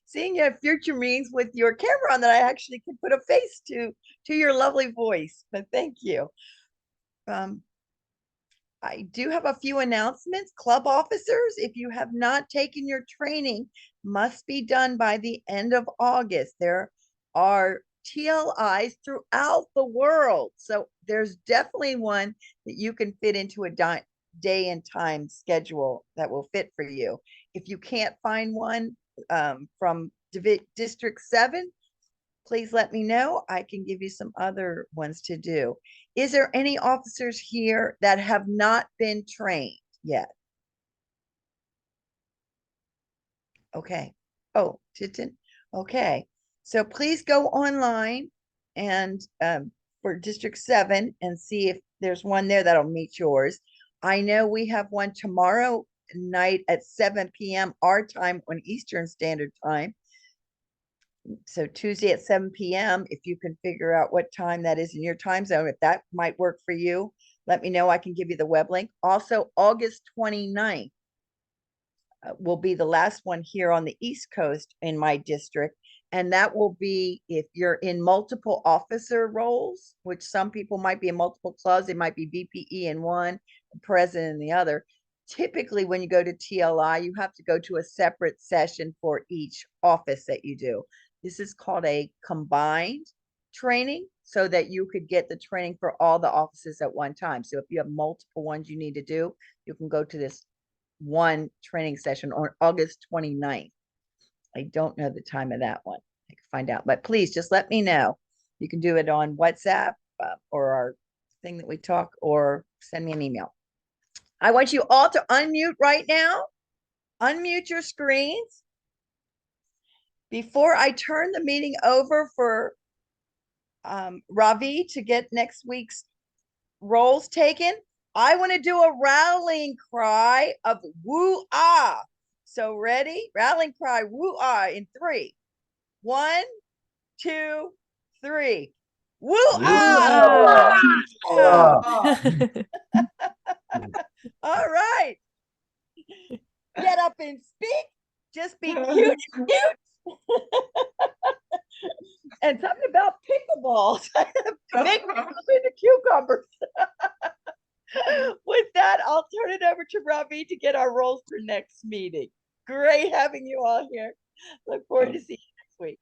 seeing you at future meetings with your camera on that I actually can put a face to your lovely voice. But thank you. I do have a few announcements. Club officers, if you have not taken your training, must be done by the end of August. There are TLIs throughout the world. So there's definitely one that you can fit into a day and time schedule that will fit for you. If you can't find one from District 7, please let me know. I can give you some other ones to do. Is there any officers here that have not been trained yet? Okay. Oh, didn't. Okay. So please go online and for District 7 and see if there's one there that'll meet yours. I know we have one tomorrow night at 7 p.m. our time on Eastern Standard Time. So Tuesday at 7 p.m. if you can figure out what time that is in your time zone, if that might work for you, let me know. I can give you the web link. Also, August 29th will be the last one here on the East Coast in my district. And that will be if you're in multiple officer roles, which some people might be in multiple clubs. They might be VPE in one, president in the other. Typically, when you go to TLI, you have to go to a separate session for each office that you do. This is called a combined training so that you could get the training for all the offices at one time. So if you have multiple ones you need to do, you can go to this one training session on August 29th. I don't know the time of that one. I can find out, but please just let me know. You can do it on WhatsApp or our thing that we talk, or send me an email. I want you all to unmute right now. Unmute your screens. Before I turn the meeting over for Ravi to get next week's roles taken, I want to do a rallying cry of woo-ah. So ready? Rallying cry, woo-ah in 3. 1, 2, 3. Woo-ah! All right. Get up and speak. Just be cute and cute. And something about pickleballs. Make me into cucumbers. With that, I'll turn it over to Ravi to get our roles for next meeting. Great having you all here. Look forward to seeing you next week.